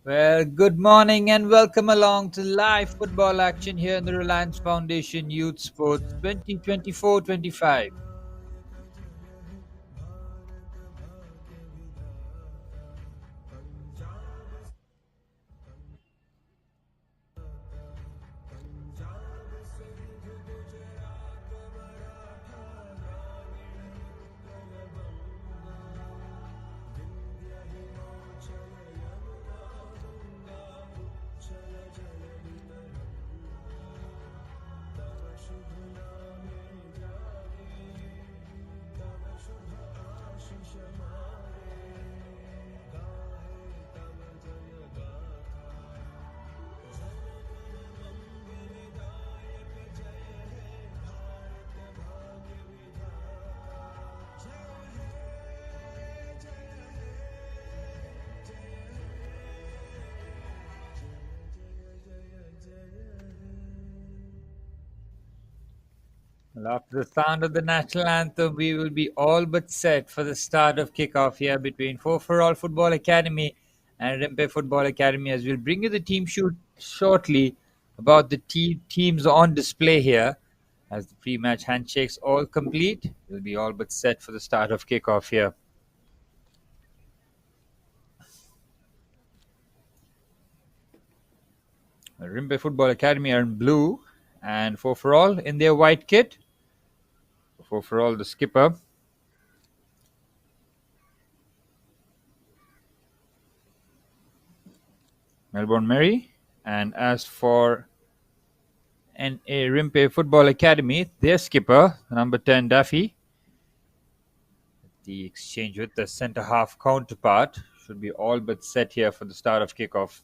Well, good morning and welcome along to live football action here in the Reliance Foundation Youth Sports 2024-25. Well, after the sound of the national anthem, we will be all but set for the start of kickoff here between 4 for All Football Academy and Rympei Football Academy, as we'll bring you the team shoot shortly about the teams on display here. As the pre-match handshakes all complete, we'll be all but set for the start of kickoff here. Rympei Football Academy are in blue and 4 for All in their white kit. 4 for All, the skipper. Melbourne Mary. And as for Rympei Football Academy, their skipper, number 10 Duffy. The exchange with the centre half counterpart should be all but set here for the start of kickoff.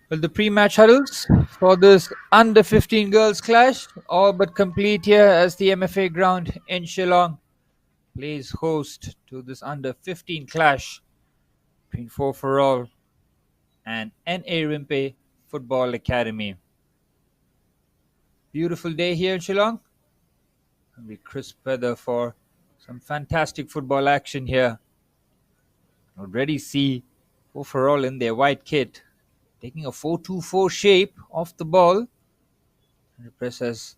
Well, the pre-match huddles for this under 15 girls clash all but complete here as the MFA ground in Shillong plays host to this under 15 clash between 4 for All and NA Rympei Football Academy. Beautiful day here in Shillong. It'll be crisp weather for some fantastic football action here. Already see 4 for All in their white kit taking a 4-2-4 shape off the ball and press as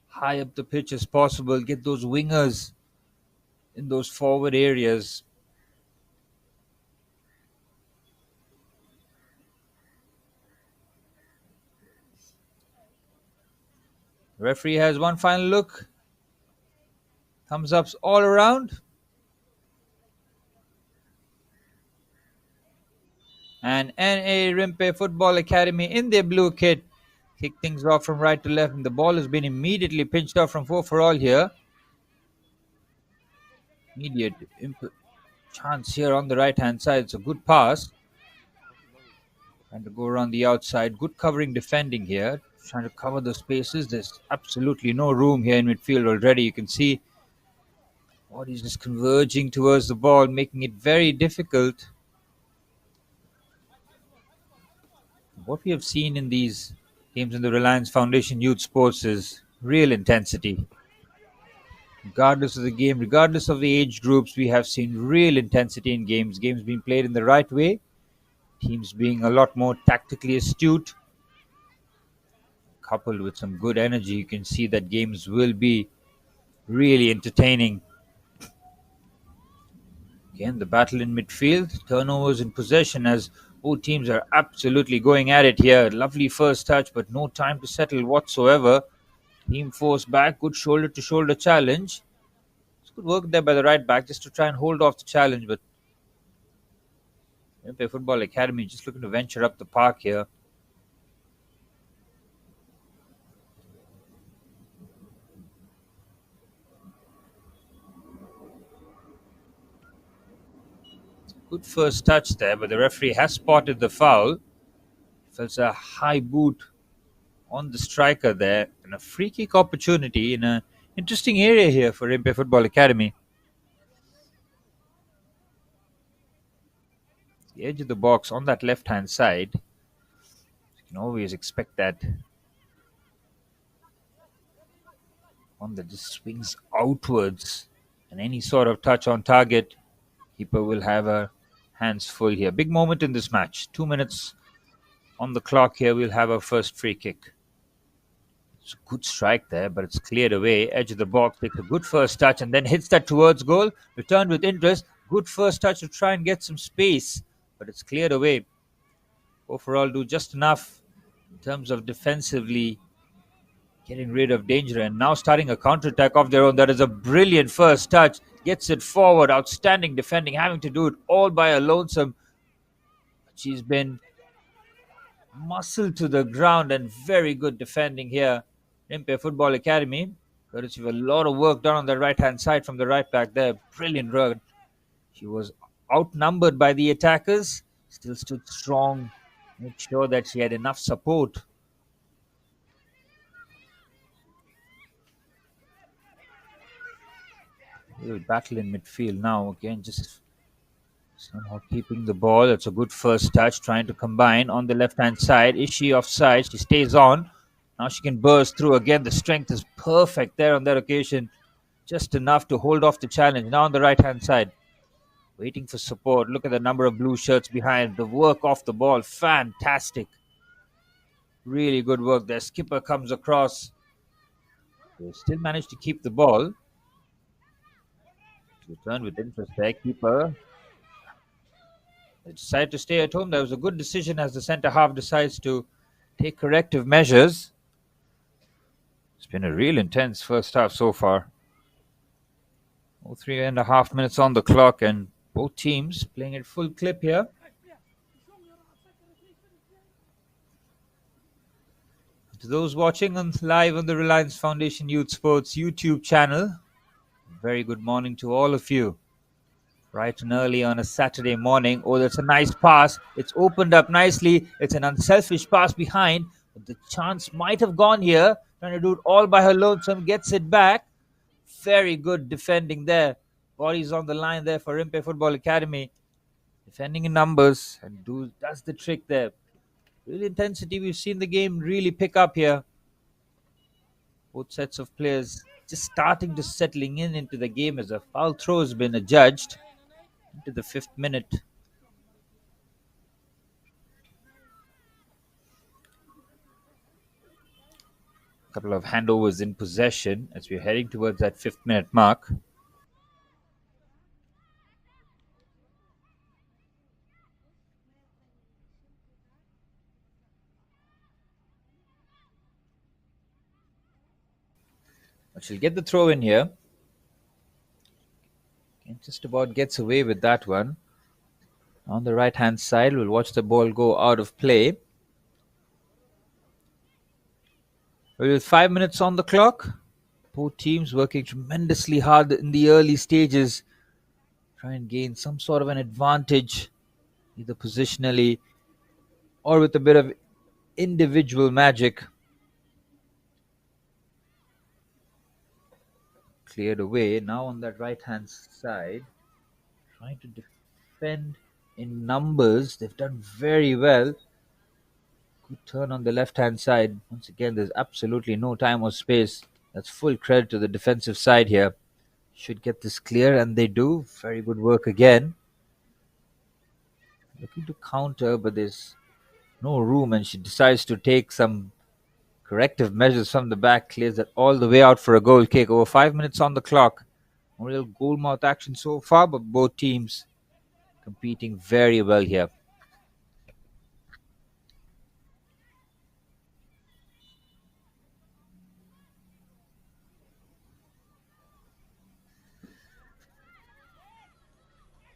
high up the pitch as possible, get those wingers in those forward areas. The referee has one final look. Thumbs ups all around. And NA Rympei Football Academy in their blue kit kick things off from right to left, and the ball has been immediately pinched off from 4 for All here. Immediate chance here on the right hand side. It's a good pass. Trying to go around the outside. Good covering defending here. Trying to cover the spaces. There's absolutely no room here in midfield already. You can see bodies just converging towards the ball, making it very difficult. What we have seen in these games in the Reliance Foundation Youth Sports is real intensity. Regardless of the game, regardless of the age groups, we have seen real intensity in games. Games being played in the right way. Teams being a lot more tactically astute. Coupled with some good energy, you can see that games will be really entertaining. Again, the battle in midfield, turnovers in possession as both teams are absolutely going at it here. Lovely first touch, but no time to settle whatsoever. Team forced back, good shoulder to shoulder challenge. It's good work there by the right back just to try and hold off the challenge, but Rympei Football Academy just looking to venture up the park here. Good first touch there, but the referee has spotted the foul. Felt a high boot on the striker there, and a free kick opportunity in an interesting area here for Rympei Football Academy. The edge of the box on that left-hand side. You can always expect that one that just swings outwards, and any sort of touch on target, keeper will have her hands full here. Big moment in this match. 2 minutes on the clock here. We'll have our first free kick. It's a good strike there, but it's cleared away. Edge of the box, takes a good first touch and then hits that towards goal. Returned with interest. Good first touch to try and get some space, but it's cleared away. Overall, do just enough in terms of defensively getting rid of danger and now starting a counter-attack of their own. That is a brilliant first touch. Gets it forward. Outstanding defending. Having to do it all by a lonesome. She's been muscled to the ground and very good defending here. Rympei Football Academy. Courtesy of a lot of work done on the right-hand side from the right back there. Brilliant run. She was outnumbered by the attackers. Still stood strong. Made sure that she had enough support. Little battle in midfield now. Again, just somehow keeping the ball. It's a good first touch. Trying to combine on the left-hand side. Is she offside? She stays on. Now she can burst through. Again, the strength is perfect there on that occasion. Just enough to hold off the challenge. Now on the right-hand side. Waiting for support. Look at the number of blue shirts behind. The work off the ball. Fantastic. Really good work there. Skipper comes across. They still managed to keep the ball. Return with interest there. Keeper. They decided to stay at home. That was a good decision as the centre half decides to take corrective measures. It's been a real intense first half so far. 3.5 minutes on the clock and both teams playing at full clip here. To those watching live on the Reliance Foundation Youth Sports YouTube channel, very good morning to all of you. Bright and early on a Saturday morning. Oh, that's a nice pass. It's opened up nicely. It's an unselfish pass behind. But the chance might have gone here. Trying to do it all by her lonesome. Gets it back. Very good defending there. Bodies on the line there for Rympei Football Academy. Defending in numbers and does the trick there. Real intensity. We've seen the game really pick up here. Both sets of players just starting to settling into the game as a foul throw has been adjudged into the 5th minute. A couple of handovers in possession as we're heading towards that 5th minute mark. But she'll get the throw in here. And just about gets away with that one. On the right hand side, we'll watch the ball go out of play. With 5 minutes on the clock, both teams working tremendously hard in the early stages. Try and gain some sort of an advantage, either positionally or with a bit of individual magic. Cleared away. Now on that right hand side, trying to defend in numbers. They've done very well. Good turn on the left hand side. Once again, there's absolutely no time or space. That's full credit to the defensive side here. Should get this clear, and they do. Very good work again. Looking to counter, but there's no room, and she decides to take some corrective measures from the back. Clears it all the way out for a goal kick. Over 5 minutes on the clock. No real goal mouth action so far, but both teams competing very well here.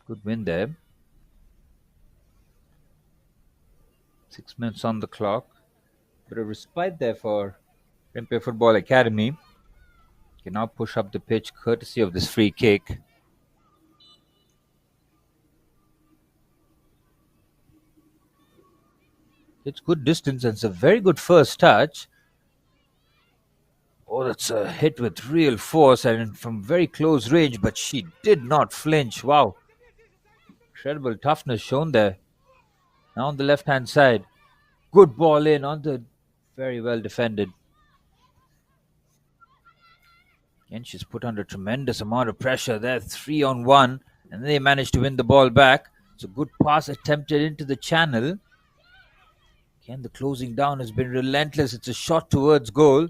Good win there. 6 minutes on the clock. Bit of respite there for Rympei Football Academy. Can now push up the pitch courtesy of this free kick. It's good distance and it's a very good first touch. Oh, that's a hit with real force and from very close range, but she did not flinch. Wow. Incredible toughness shown there. Now on the left-hand side. Good ball in on the very well defended. And she's put under tremendous amount of pressure there. 3-on-1. And they managed to win the ball back. It's a good pass attempted into the channel. Again, the closing down has been relentless. It's a shot towards goal.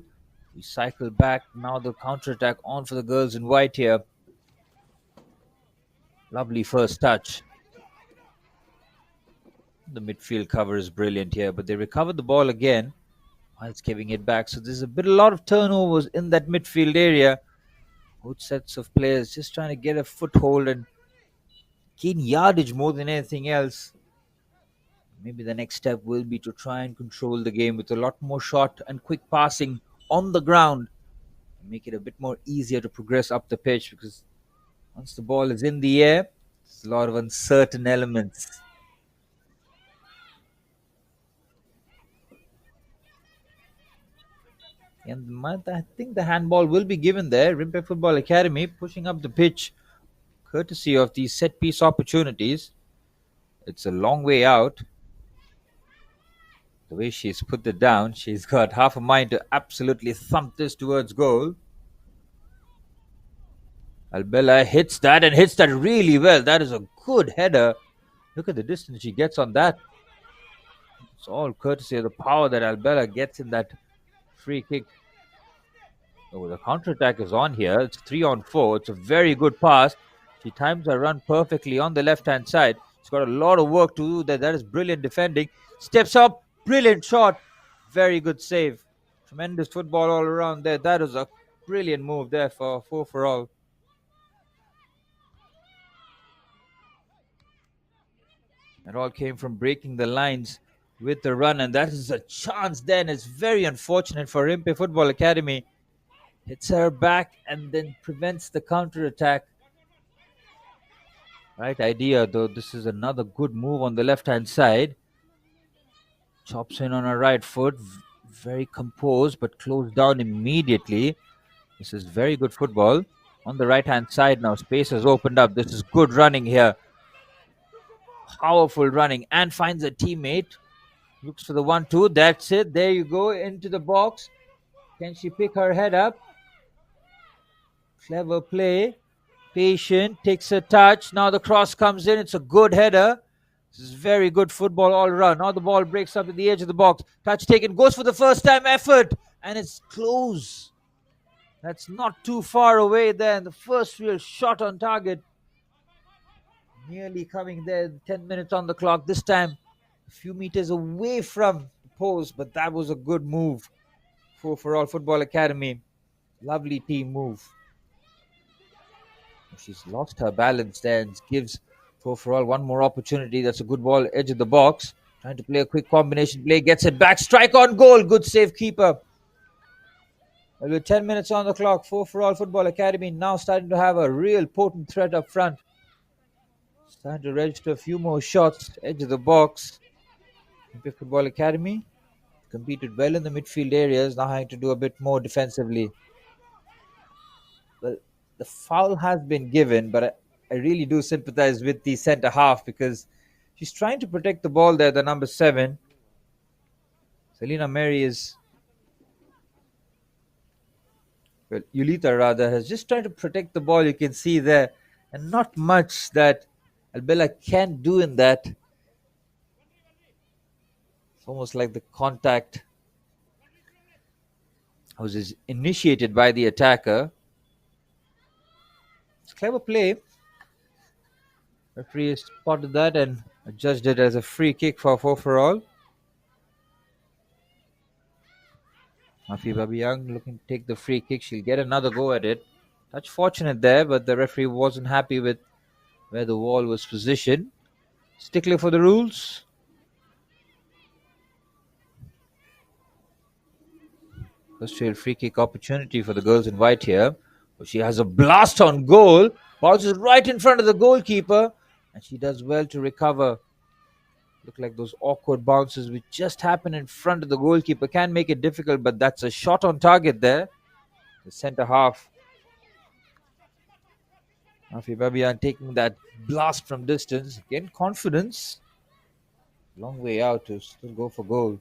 We cycle back. Now the counter-attack on for the girls in white here. Lovely first touch. The midfield cover is brilliant here, but they recovered the ball again whilst giving it back. So there's a lot of turnovers in that midfield area. Both sets of players just trying to get a foothold and gain yardage more than anything else. Maybe the next step will be to try and control the game with a lot more short and quick passing on the ground and make it a bit more easier to progress up the pitch, because once the ball is in the air, there's a lot of uncertain elements. And I think the handball will be given there. Rympei Football Academy pushing up the pitch courtesy of these set piece opportunities. It's a long way out. The way she's put it down, she's got half a mind to absolutely thump this towards goal. Albella hits that and hits that really well. That is a good header. Look at the distance she gets on that. It's all courtesy of the power that Albella gets in that free kick. Oh, the counter-attack is on here. It's 3-on-4. It's a very good pass. She times her run perfectly on the left-hand side. She's got a lot of work to do there. That is brilliant defending. Steps up. Brilliant shot. Very good save. Tremendous football all around there. That was a brilliant move there for 4 for all. It all came from breaking the lines with the run, and that is a chance then. It's very unfortunate for Rympei Football Academy. Hits her back and then prevents the counter-attack. Right idea, though. This is another good move on the left-hand side. Chops in on her right foot. Very composed, but closed down immediately. This is very good football. On the right-hand side now, space has opened up. This is good running here. Powerful running, and finds a teammate. Looks for the 1-2. That's it. There you go, into the box. Can she pick her head up? Clever play. Patient. Takes a touch. Now the cross comes in. It's a good header. This is very good football all around. Now the ball breaks up at the edge of the box. Touch taken. Goes for the first time effort. And it's close. That's not too far away there. And the first real shot on target. Nearly coming there. 10 minutes on the clock. This time a few meters away from the post. But that was a good move. 4 for all Football Academy. Lovely team move. She's lost her balance there and gives 4 for all one more opportunity. That's a good ball, edge of the box. Trying to play a quick combination play. Gets it back. Strike on goal. Good save, keeper. Well, with 10 minutes on the clock, 4 for all Football Academy now starting to have a real potent threat up front. Starting to register a few more shots. Edge of the box. Rympei Football Academy competed well in the midfield areas. Now having to do a bit more defensively. Well, the foul has been given, but I really do sympathize with the centre half, because she's trying to protect the ball there, the number 7. Selena Mary is... Well, Yulita rather, has just tried to protect the ball, you can see there. And not much that Albella can do in that. It's almost like the contact was initiated by the attacker. It's clever play. Referee spotted that and judged it as a free kick for 4 for all. Mafi Babiyang looking to take the free kick. She'll get another go at it. Touch fortunate there, but the referee wasn't happy with where the wall was positioned. Stickler for the rules. First real free kick opportunity for the girls in white here. She has a blast on goal. Bounces right in front of the goalkeeper. And she does well to recover. Look like those awkward bounces which just happen in front of the goalkeeper can make it difficult, but that's a shot on target there. The centre half. Mafi Babian taking that blast from distance. Again, confidence. Long way out to still go for goal.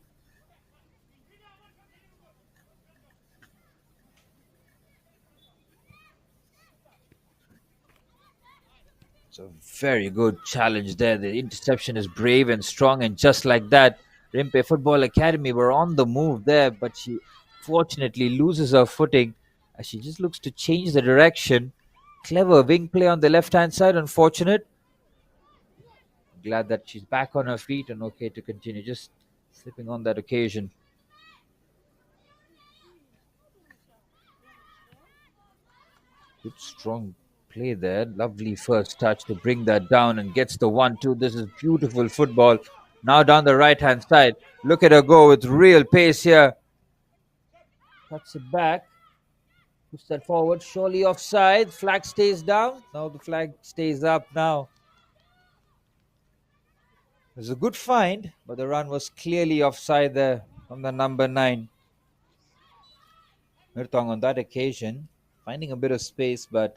It's a very good challenge there. The interception is brave and strong, and just like that, Rympei Football Academy were on the move there, but she fortunately loses her footing as she just looks to change the direction. Clever wing play on the left hand side, unfortunate. Glad that she's back on her feet and okay to continue, just slipping on that occasion. Good strong play there. Lovely first touch to bring that down and gets the 1-2. This is beautiful football. Now down the right hand side. Look at her go with real pace here. Cuts it back. Push that forward. Surely offside. Flag stays down. Now the flag stays up now. It was a good find, but the run was clearly offside there from the number 9. Mirtong on that occasion, finding a bit of space, but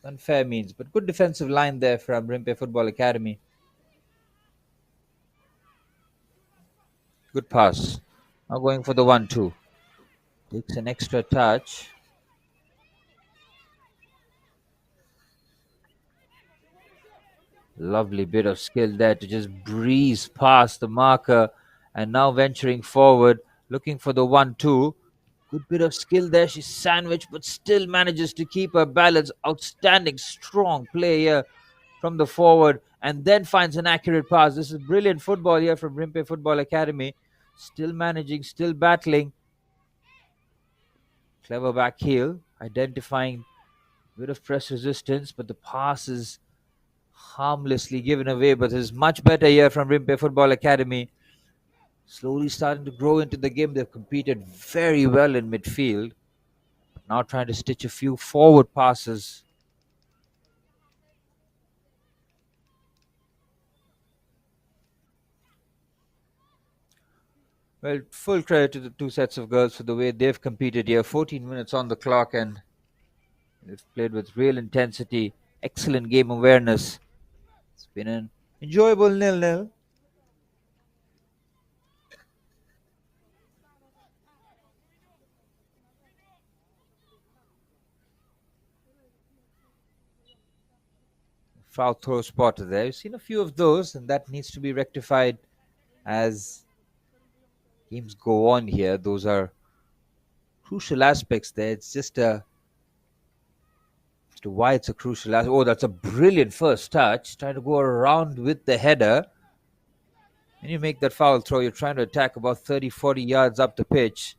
unfair means. But good defensive line there from Rympei Football Academy. Good pass. Now going for the 1-2. Takes an extra touch. Lovely bit of skill there to just breeze past the marker and now venturing forward, looking for the 1-2. Good bit of skill there. She's sandwiched, but still manages to keep her balance. Outstanding, strong play here from the forward and then finds an accurate pass. This is brilliant football here from Rympei Football Academy. Still managing, still battling. Clever back heel, identifying a bit of press resistance, but the pass is harmlessly given away. But it's much better here from Rympei Football Academy. Slowly starting to grow into the game. They've competed very well in midfield. Now trying to stitch a few forward passes. Well, full credit to the two sets of girls for the way they've competed here. 14 minutes on the clock and they've played with real intensity. Excellent game awareness. It's been an enjoyable 0-0. Foul throw spotted there. You've seen a few of those, and that needs to be rectified as games go on here. Those are crucial aspects there. It's just as to why it's a crucial aspect. Oh, that's a brilliant first touch. Trying to go around with the header. And you make that foul throw, you're trying to attack about 30, 40 yards up the pitch.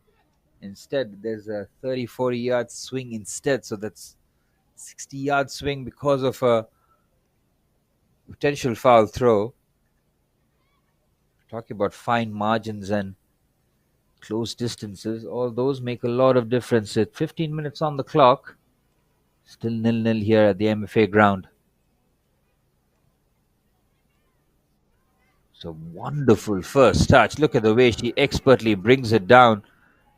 Instead, there's a 30, 40 yard swing instead. So that's 60-yard swing because of a potential foul throw. Talking about fine margins and close distances, all those make a lot of difference. At 15 minutes on the clock, still 0-0 here at the MFA ground. It's a wonderful first touch. Look at the way she expertly brings it down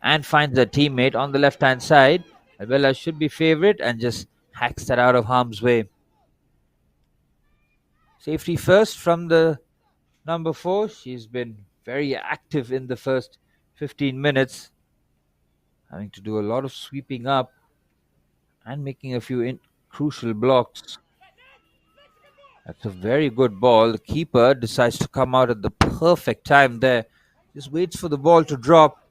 and finds a teammate on the left hand side. Abella should be favorite and just hacks that out of harm's way. Safety first from the number 4. She's been very active in the first 15 minutes, having to do a lot of sweeping up and making a few crucial blocks. That's a very good ball. The keeper decides to come out at the perfect time there. Just waits for the ball to drop.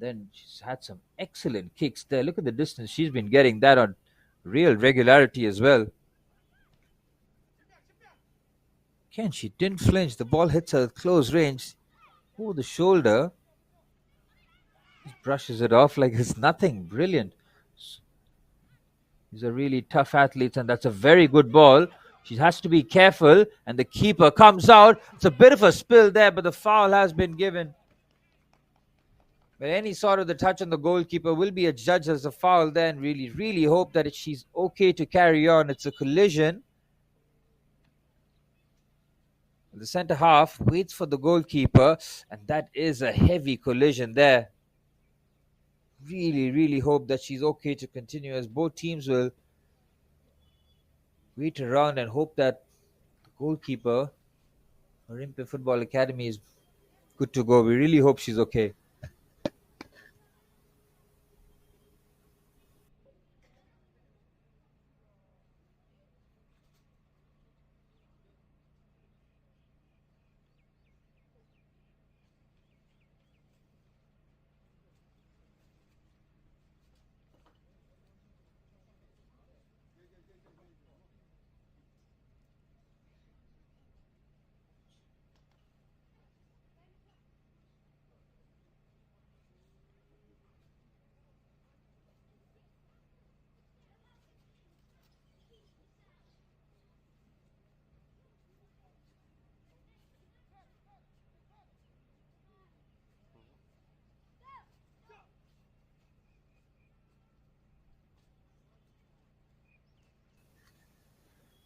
Then she's had some excellent kicks there. Look at the distance she's been getting that on real regularity as well. Again, she didn't flinch. The ball hits her at close range. Oh, the shoulder. Just brushes it off like it's nothing. Brilliant. These are really tough athletes, and that's a very good ball. She has to be careful, and the keeper comes out. It's a bit of a spill there, but the foul has been given. But any sort of the touch on the goalkeeper will be adjudged as a foul there, and really, really hope that she's okay to carry on. It's a collision. The centre half waits for the goalkeeper, and that is a heavy collision there. Really, really hope that she's okay to continue, as both teams will wait around and hope that the goalkeeper Rympei Football Academy is good to go. We really hope she's okay.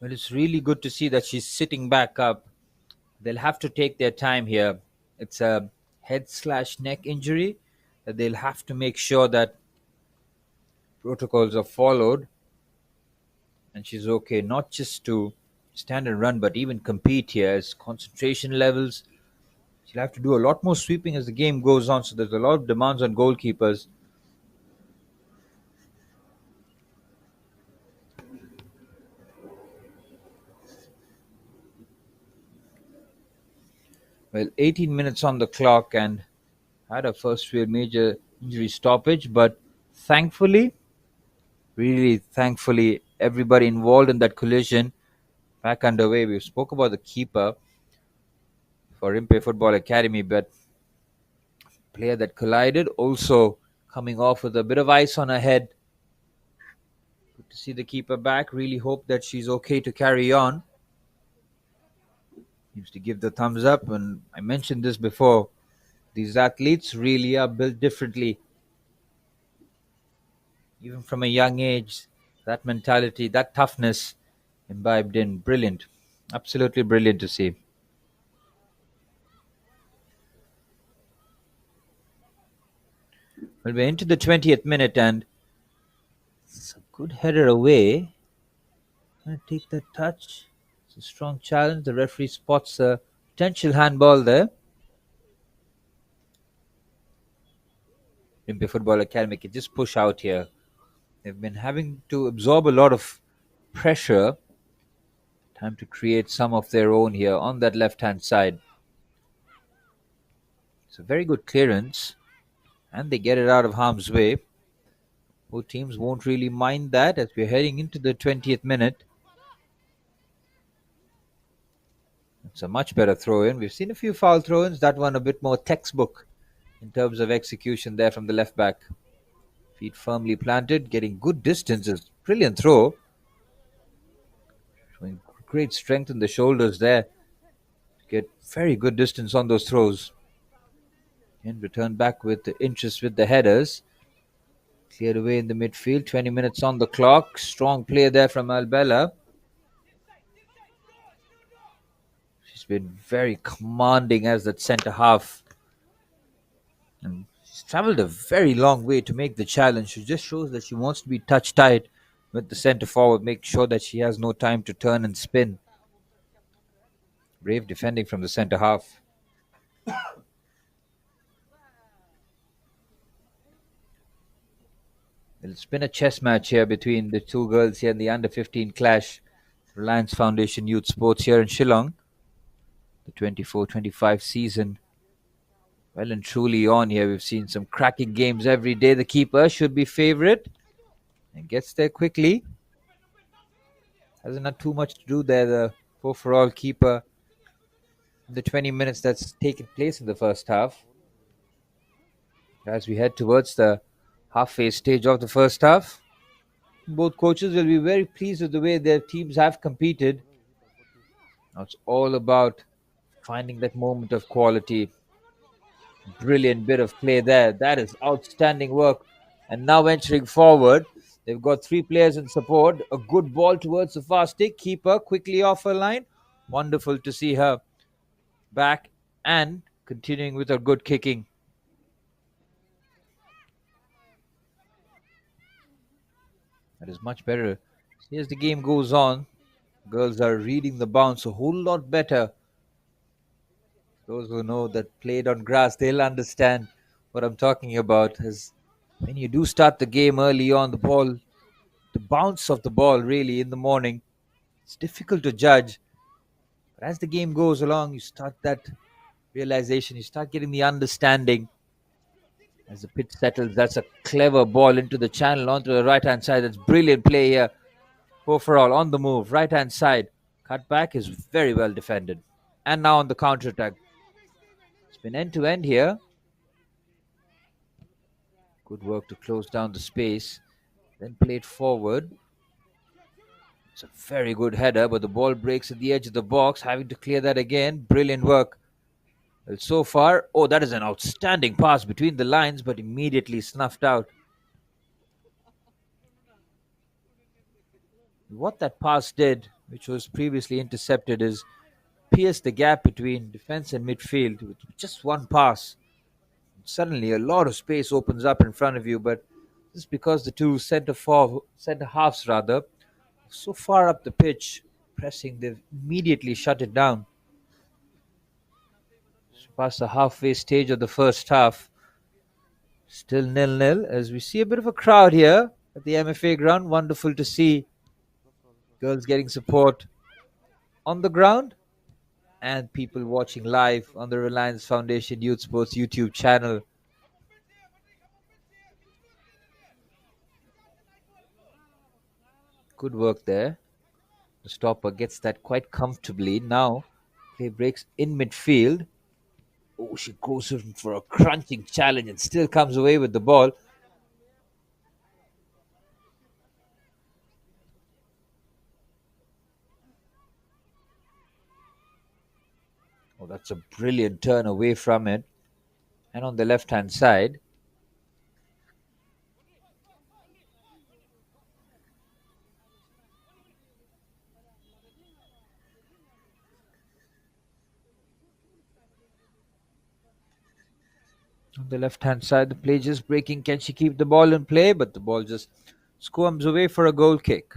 Well, it's really good to see that she's sitting back up. They'll have to take their time here. It's a head/neck injury that they'll have to make sure that protocols are followed and she's okay, not just to stand and run, but even compete here. As concentration levels, she'll have to do a lot more sweeping as the game goes on. So there's a lot of demands on goalkeepers. Well, 18 minutes on the clock and had a first real major injury stoppage, but thankfully, really thankfully, everybody involved in that collision back underway. We spoke about the keeper for Rympei Football Academy, but player that collided also coming off with a bit of ice on her head. Good to see the keeper back. Really hope that she's okay to carry on. Seems to give the thumbs up, and I mentioned this before. These athletes really are built differently, even from a young age. That mentality, that toughness imbibed in. Brilliant. Absolutely brilliant to see. Well, we're into the 20th minute, and it's a good header away. Gonna take that touch. It's a strong challenge. The referee spots a potential handball there. Rympei Football Academy can just push out here. They've been having to absorb a lot of pressure. Time to create some of their own here on that left hand side. It's a very good clearance, and they get it out of harm's way. Both teams won't really mind that as we're heading into the 20th minute. It's a much better throw in. We've seen a few foul throw ins, that one a bit more textbook in terms of execution there from the left back. Feet firmly planted, getting good distances. Brilliant throw. Showing great strength in the shoulders there. Get very good distance on those throws. And return back with the interest with the headers. Cleared away in the midfield. 20 minutes on the clock. Strong play there from Albella. She's been very commanding as that centre half. And she's travelled a very long way to make the challenge. She just shows that she wants to be touch tight with the centre forward. Make sure that she has no time to turn and spin. Brave defending from the centre half. It's been a chess match here between the two girls here in the under 15 clash. Reliance Foundation Youth Sports here in Shillong. The 24-25 season well and truly on here. We've seen some cracking games every day. The keeper should be favourite and gets there quickly. Hasn't had too much to do there, the overall keeper, in the 20 minutes that's taken place in the first half. As we head towards the halfway stage of the first half, both coaches will be very pleased with the way their teams have competed. Now it's all about finding that moment of quality. Brilliant bit of play there. That is outstanding work. And now venturing forward, they've got three players in support. A good ball towards the far stick. Keeper quickly off her line. Wonderful to see her back and continuing with her good kicking. That is much better. See, as the game goes on, girls are reading the bounce a whole lot better. Those who know that played on grass, they'll understand what I'm talking about. As when you do start the game early on, the bounce of the ball really in the morning, it's difficult to judge. But as the game goes along, you start that realization, you start getting the understanding as the pitch settles. That's a clever ball into the channel onto the right hand side. That's brilliant play here. Overall, on the move, right hand side. Cut back is very well defended. And now on the counter attack. It's been end to end here. Good work to close down the space. Then played forward. It's a very good header, but the ball breaks at the edge of the box. Having to clear that again. Brilliant work. Well, so far, oh, that is an outstanding pass between the lines, but immediately snuffed out. What that pass did, which was previously intercepted, is pierce the gap between defense and midfield with just one pass. Suddenly, a lot of space opens up in front of you, but this is because the two center halves rather, so far up the pitch, pressing, they've immediately shut it down. Past the halfway stage of the first half. Still 0-0 as we see a bit of a crowd here at the MFA ground. Wonderful to see girls getting support on the ground and people watching live on the Reliance Foundation Youth Sports YouTube channel. Good work there. The stopper gets that quite comfortably. Now play breaks in midfield. Oh, she goes in for a crunching challenge and still comes away with the ball. Oh, that's a brilliant turn away from it. And on the left-hand side, the play just breaking. Can she keep the ball in play? But the ball just squirms away for a goal kick.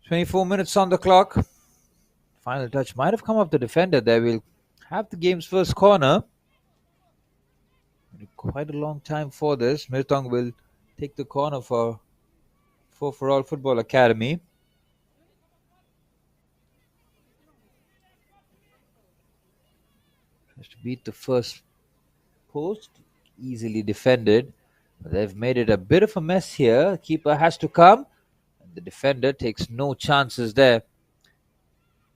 24 minutes on the clock. Final touch might have come off the defender there. We'll have the game's first corner. Quite a long time for this. Mirtong will take the corner for All Football Academy. Tries to beat the first post. Easily defended. But they've made it a bit of a mess here. Keeper has to come. And the defender takes no chances there.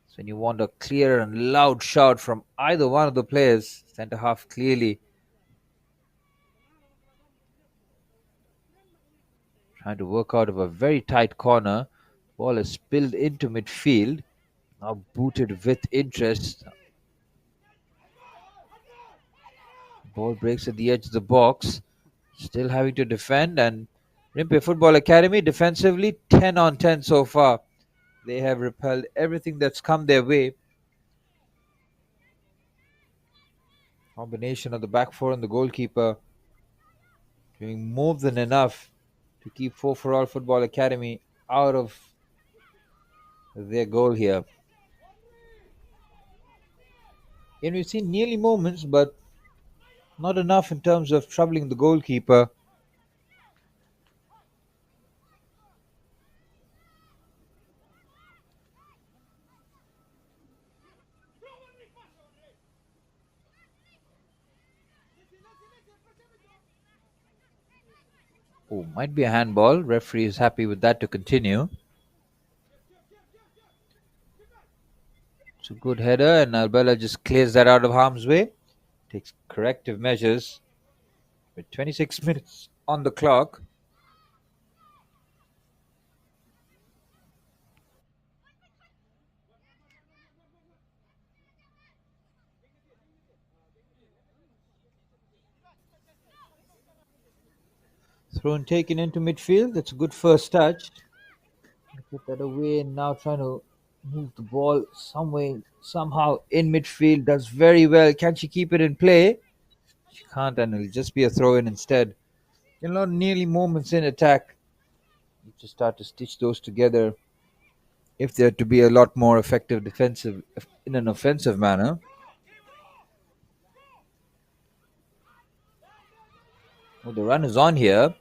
So when you want a clear and loud shout from either one of the players, centre half clearly trying to work out of a very tight corner. Ball is spilled into midfield. Now booted with interest. Ball breaks at the edge of the box. Still having to defend. And Rympei Football Academy defensively 10 on 10 so far. They have repelled everything that's come their way. Combination of the back four and the goalkeeper doing more than enough to keep for All Football Academy out of their goal here. And we've seen nearly moments, but not enough in terms of troubling the goalkeeper. Oh, might be a handball. Referee is happy with that to continue. It's a good header, and Albella just clears that out of harm's way. Takes corrective measures. With 26 minutes on the clock. Thrown taken into midfield. That's a good first touch. Put that away and now trying to move the ball somehow in midfield. Does very well. Can she keep it in play? She can't, and it'll just be a throw in instead. Not nearly moments in attack. You just start to stitch those together if they're to be a lot more effective defensive in an offensive manner. Oh, the run is on here.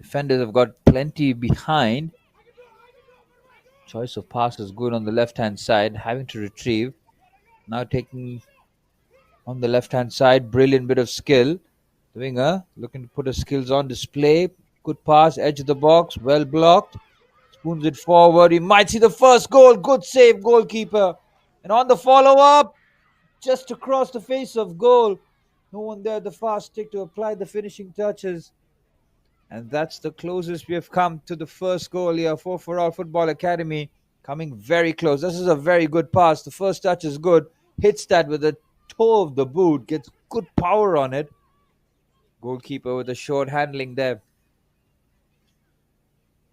Defenders have got plenty behind. Choice of pass is good on the left-hand side. Having to retrieve. Now taking on the left-hand side. Brilliant bit of skill. The winger looking to put his skills on display. Good pass, edge of the box, well blocked. Spoons it forward. He might see the first goal. Good save, goalkeeper. And on the follow-up, just across the face of goal. No one there at the fast stick to apply the finishing touches. And that's the closest we have come to the first goal here for our Football Academy. Coming very close. This is a very good pass. The first touch is good. Hits that with the toe of the boot. Gets good power on it. Goalkeeper with a short handling there.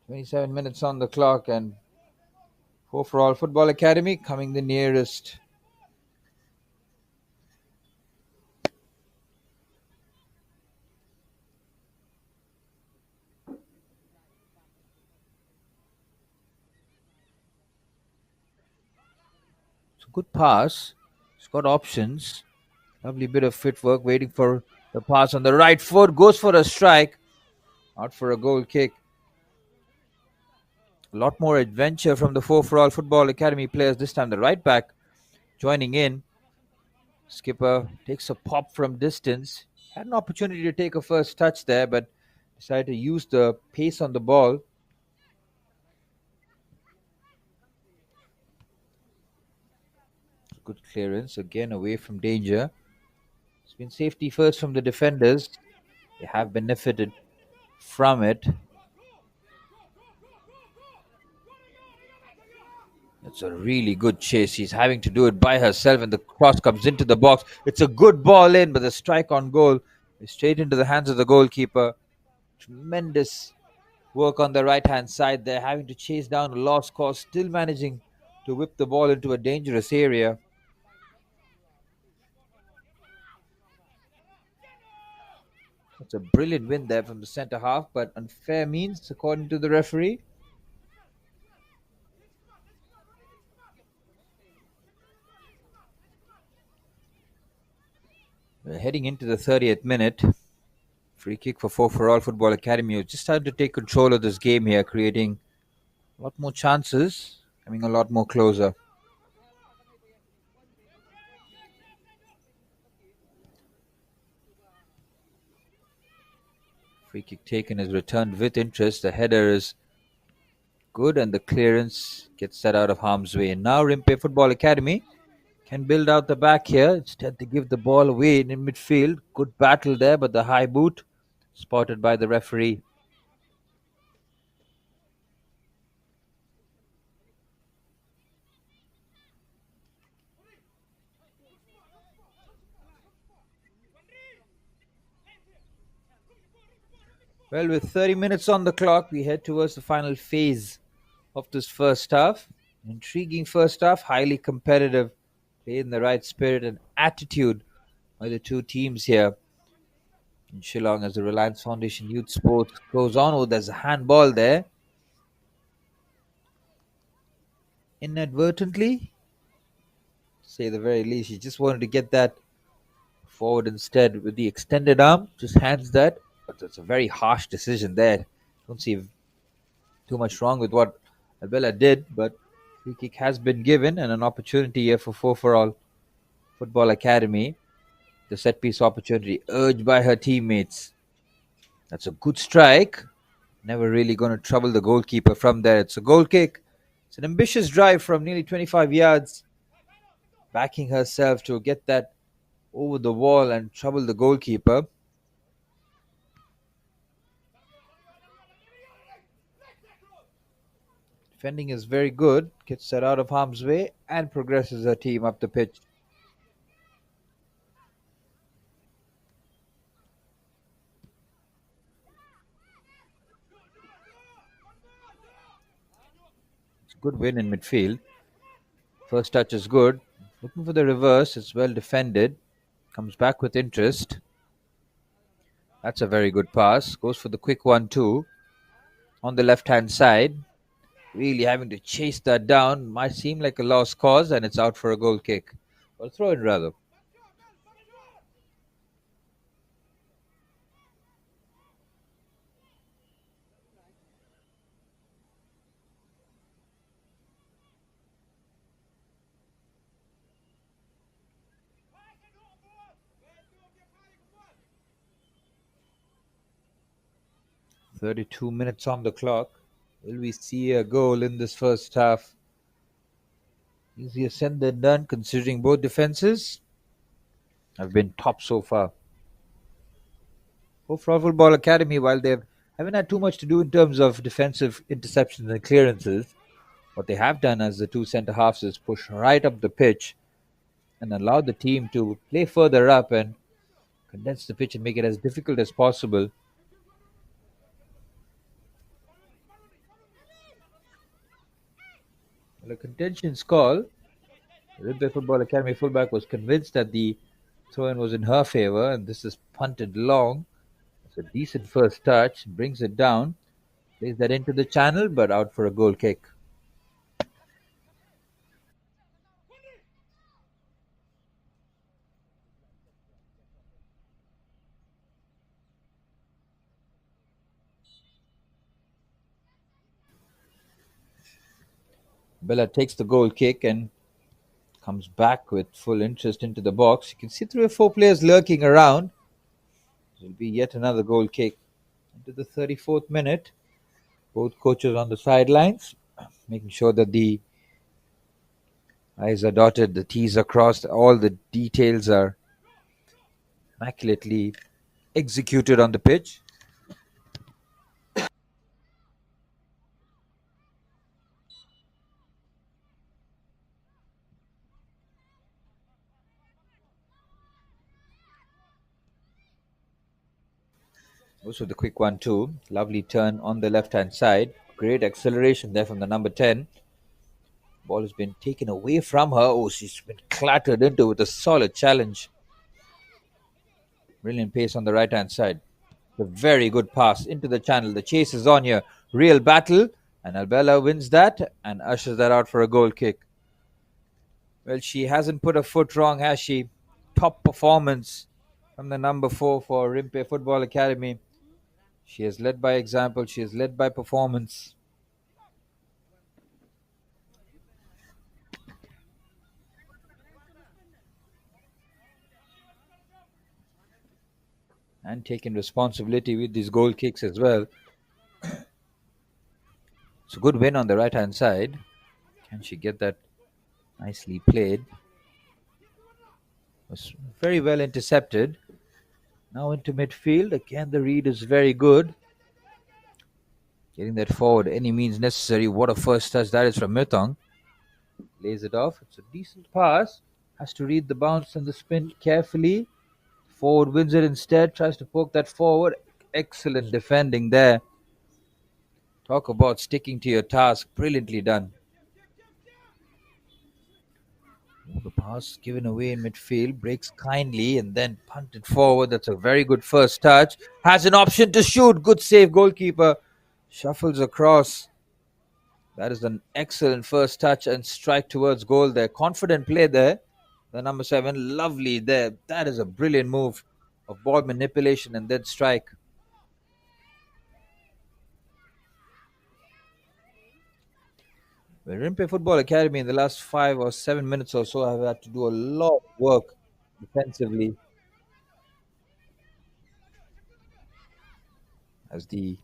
27 minutes on the clock, and for all Football Academy coming the nearest. It's a good pass. It's got options. Lovely bit of footwork, waiting for the pass on the right foot. Goes for a strike. Out for a goal kick. A lot more adventure from the for all Football Academy players. This time the right back joining in. Skipper takes a pop from distance. Had an opportunity to take a first touch there, but decided to use the pace on the ball. Good clearance, again away from danger. It's been safety first from the defenders. They have benefited from it. It's a really good chase. She's having to do it by herself, and the cross comes into the box. It's a good ball in, but the strike on goal is straight into the hands of the goalkeeper. Tremendous work on the right-hand side there, having to chase down a lost cause, still managing to whip the ball into a dangerous area. It's a brilliant win there from the centre half, but unfair means, according to the referee. We're heading into the 30th minute. Free kick for all Football Academy. Who's just started to take control of this game here, creating a lot more chances, coming a lot more closer. Free kick taken is returned with interest. The header is good, and the clearance gets set out of harm's way. And now Rympei Football Academy can build out the back here. Instead, they give the ball away in midfield. Good battle there, but the high boot spotted by the referee. Well, with 30 minutes on the clock, we head towards the final phase of this first half. Intriguing first half, highly competitive. Played in the right spirit and attitude by the two teams here in Shillong as the Reliance Foundation Youth Sports goes on. Oh, there's a handball there. Inadvertently, say the very least, he just wanted to get that forward instead with the extended arm. Just hands that. But it's a very harsh decision there. Don't see too much wrong with what Abella did, but free kick has been given and an opportunity here for all Football Academy. The set piece opportunity urged by her teammates. That's a good strike. Never really going to trouble the goalkeeper from there. It's a goal kick. It's an ambitious drive from nearly 25 yards. Backing herself to get that over the wall and trouble the goalkeeper. Defending is very good. Gets set out of harm's way and progresses her team up the pitch. It's a good win in midfield. First touch is good. Looking for the reverse. It's well defended. Comes back with interest. That's a very good pass. Goes for the quick one too. On the left-hand side. Really having to chase that down. Might seem like a lost cause, and it's out for a goal kick. Or throw in rather. 32 minutes on the clock. Will we see a goal in this first half? Easier said than done, considering both defenses have been top so far. Overall Football Academy, while they haven't had too much to do in terms of defensive interceptions and clearances, what they have done as the two centre halves is push right up the pitch and allow the team to play further up and condense the pitch and make it as difficult as possible. Well, a contention's call. The Rympei Football Academy fullback was convinced that the throw-in was in her favour, and this is punted long. It's a decent first touch, brings it down, plays that into the channel, but out for a goal kick. Bella takes the goal kick and comes back with full interest into the box. You can see 3 or 4 players lurking around. It will be yet another goal kick. Into the 34th minute, both coaches on the sidelines, making sure that the I's are dotted, the T's are crossed, all the details are immaculately executed on the pitch. Also, the quick one, too. Lovely turn on the left hand side. Great acceleration there from the number 10. Ball has been taken away from her. Oh, she's been clattered into with a solid challenge. Brilliant pace on the right hand side. A very good pass into the channel. The chase is on here. Real battle. And Albella wins that and ushers that out for a goal kick. Well, she hasn't put a foot wrong, has she? Top performance from the number 4 for Rympei Football Academy. She has led by example. She has led by performance. And taking responsibility with these goal kicks as well. It's a good win on the right hand side. Can she get that nicely played? Was very well intercepted. Now into midfield. Again, the read is very good. Getting that forward any means necessary. What a first touch that is from Mithong. Lays it off. It's a decent pass. Has to read the bounce and the spin carefully. Forward wins it instead. Tries to poke that forward. Excellent defending there. Talk about sticking to your task. Brilliantly done. The pass given away in midfield. Breaks kindly and then punted forward. That's a very good first touch. Has an option to shoot. Good save, goalkeeper. Shuffles across. That is an excellent first touch and strike towards goal there. Confident play there. The number 7, lovely there. That is a brilliant move of ball manipulation and then strike. The Rympei Football Academy in the last 5 or 7 minutes or so have had to do a lot of work defensively as the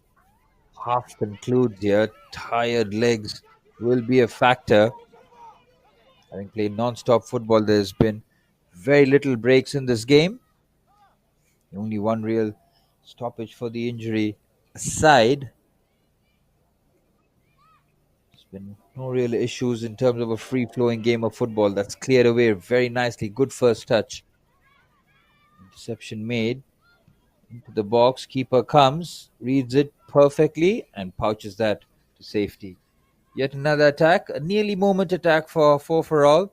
half concludes here. Tired legs will be a factor. Having played non-stop football, there's been very little breaks in this game. Only one real stoppage for the injury aside. There's been no real issues in terms of a free-flowing game of football. That's cleared away very nicely. Good first touch. Interception made into the box. Keeper comes, reads it perfectly, and pouches that to safety. Yet another attack, a nearly moment attack for 4 for all.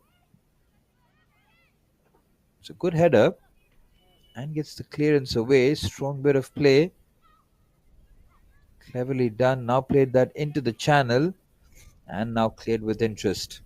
It's a good header and gets the clearance away. Strong bit of play. Cleverly done. Now played that into the channel and now cleared with interest.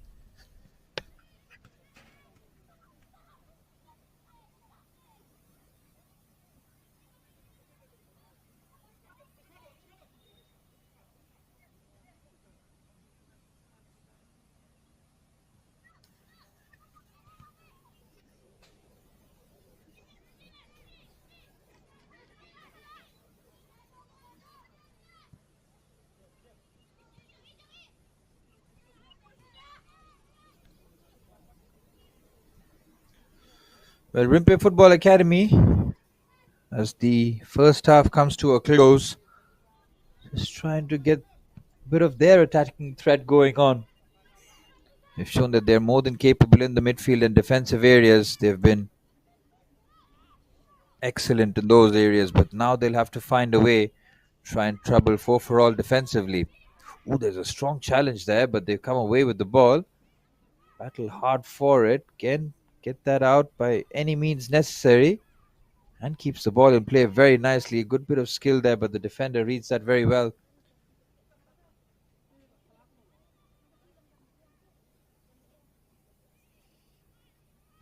Well, Rympei Football Academy, as the first half comes to a close, is trying to get a bit of their attacking threat going on. They've shown that they're more than capable in the midfield and defensive areas. They've been excellent in those areas, but now they'll have to find a way to try and trouble four for all defensively. Ooh, there's a strong challenge there, but they've come away with the ball. Battle hard for it. Can get that out by any means necessary and keeps the ball in play very nicely. A good bit of skill there, but the defender reads that very well.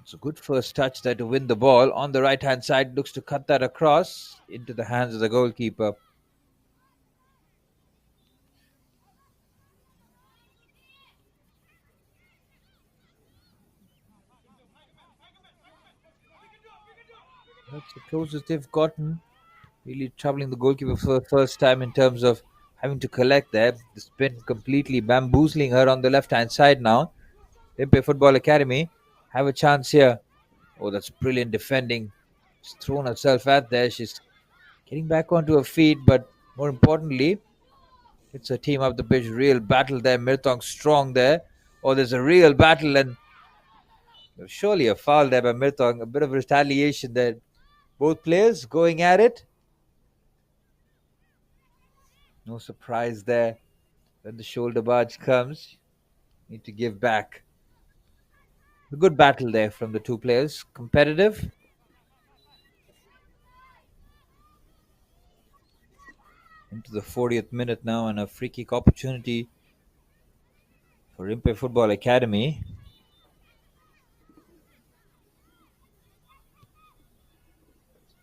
It's a good first touch there to win the ball. On the right hand side, looks to cut that across into the hands of the goalkeeper. That's the closest they've gotten. Really troubling the goalkeeper for the first time in terms of having to collect there. The spin completely bamboozling her on the left hand side now. Rympei Football Academy have a chance here. Oh, that's brilliant defending. She's thrown herself at there. She's getting back onto her feet, but more importantly, it's a team up the pitch. Real battle there. Mirtong strong there. Oh, there's a real battle, and surely a foul there by Mirtong. A bit of retaliation there. Both players going at it. No surprise there. When the shoulder barge comes, need to give back. A good battle there from the two players. Competitive. Into the 40th minute now, and a free kick opportunity for Rympei Football Academy.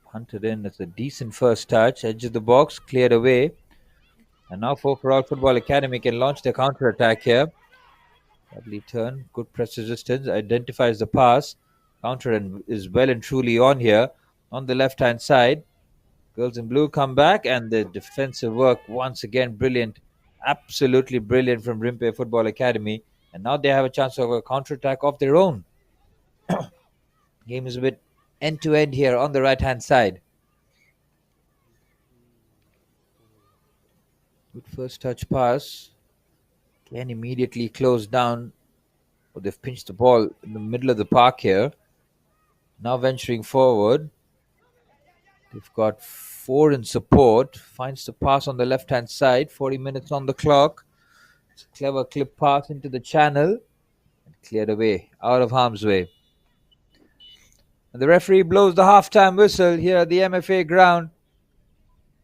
Hunted in. It's a decent first touch. Edge of the box, cleared away. And now for all Football Academy can launch their counter attack here. Lovely turn. Good press resistance. Identifies the pass. Counter and is well and truly on here. On the left hand side. Girls in blue come back, and the defensive work once again brilliant. Absolutely brilliant from Rympei Football Academy. And now they have a chance of a counter attack of their own. Game is a bit end to end here on the right hand side. Good first touch pass. Can immediately close down. Oh, they've pinched the ball in the middle of the park here. Now venturing forward. They've got four in support. Finds the pass on the left hand side. 40 minutes on the clock. It's a clever clip pass into the channel. And cleared away. Out of harm's way. And the referee blows the halftime whistle here at the MFA ground.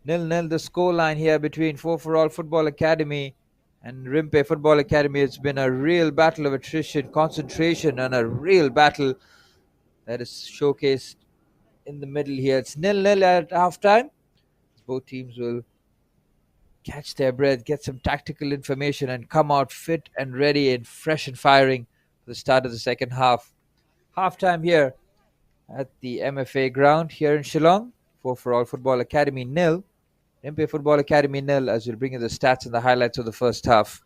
0-0 the scoreline here between 4 for All Football Academy and Rympei Football Academy. It's been a real battle of attrition, concentration, and a real battle that is showcased in the middle here. It's 0-0 at halftime. Both teams will catch their breath, get some tactical information, and come out fit and ready and fresh and firing for the start of the second half. Halftime here at the MFA ground here in Shillong. 4 for All Football Academy 0. Rympei Football Academy 0, as we'll bring you the stats and the highlights of the first half.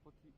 40.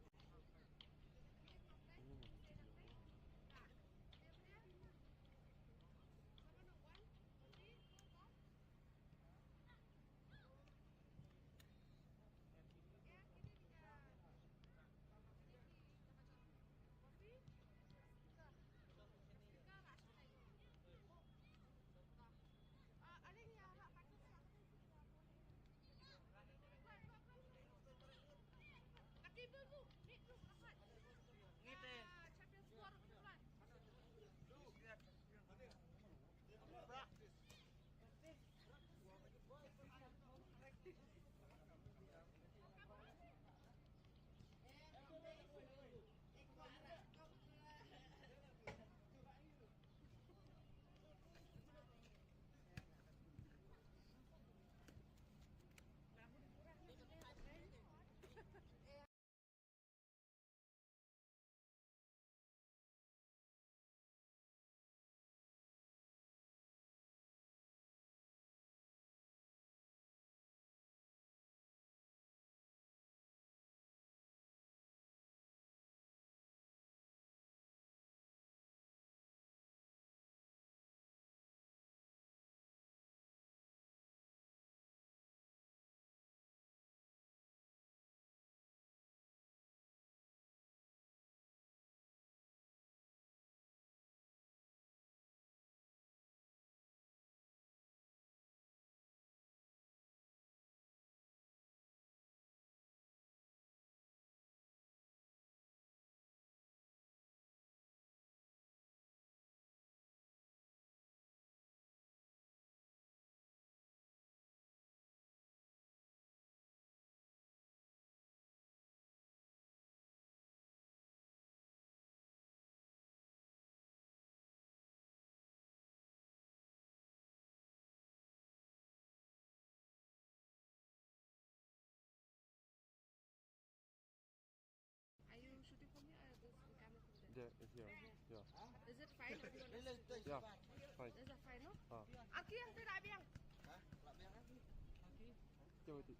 Are you shooting for me or is the camera from Yeah, there? it's here. Yeah. Is it fine or do you want us to do? Yeah, fine. Is it fine, no? Ah. Aki yang tidak biang. Coba tu.